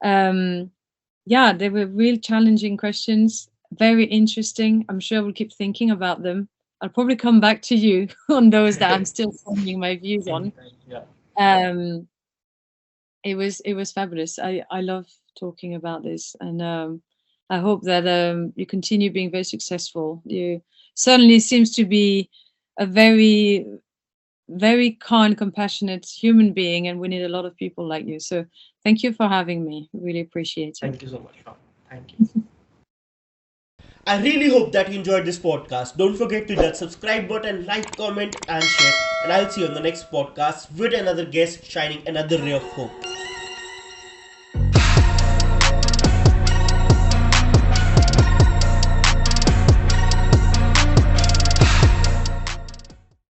Yeah, they were real challenging questions, very interesting. I'm sure we'll keep thinking about them. I'll probably come back to you on those that I'm still forming my views on. yeah. It was fabulous. I love talking about this, and I hope that you continue being very successful. You certainly seems to be a very, very kind, compassionate human being, and we need a lot of people like you. So thank you for having me. Really appreciate it. Thank you so much, ma'am. Thank you. I really hope that you enjoyed this podcast. Don't forget to hit that subscribe button, like, comment, and share. And I'll see you on the next podcast with another guest shining another ray of hope.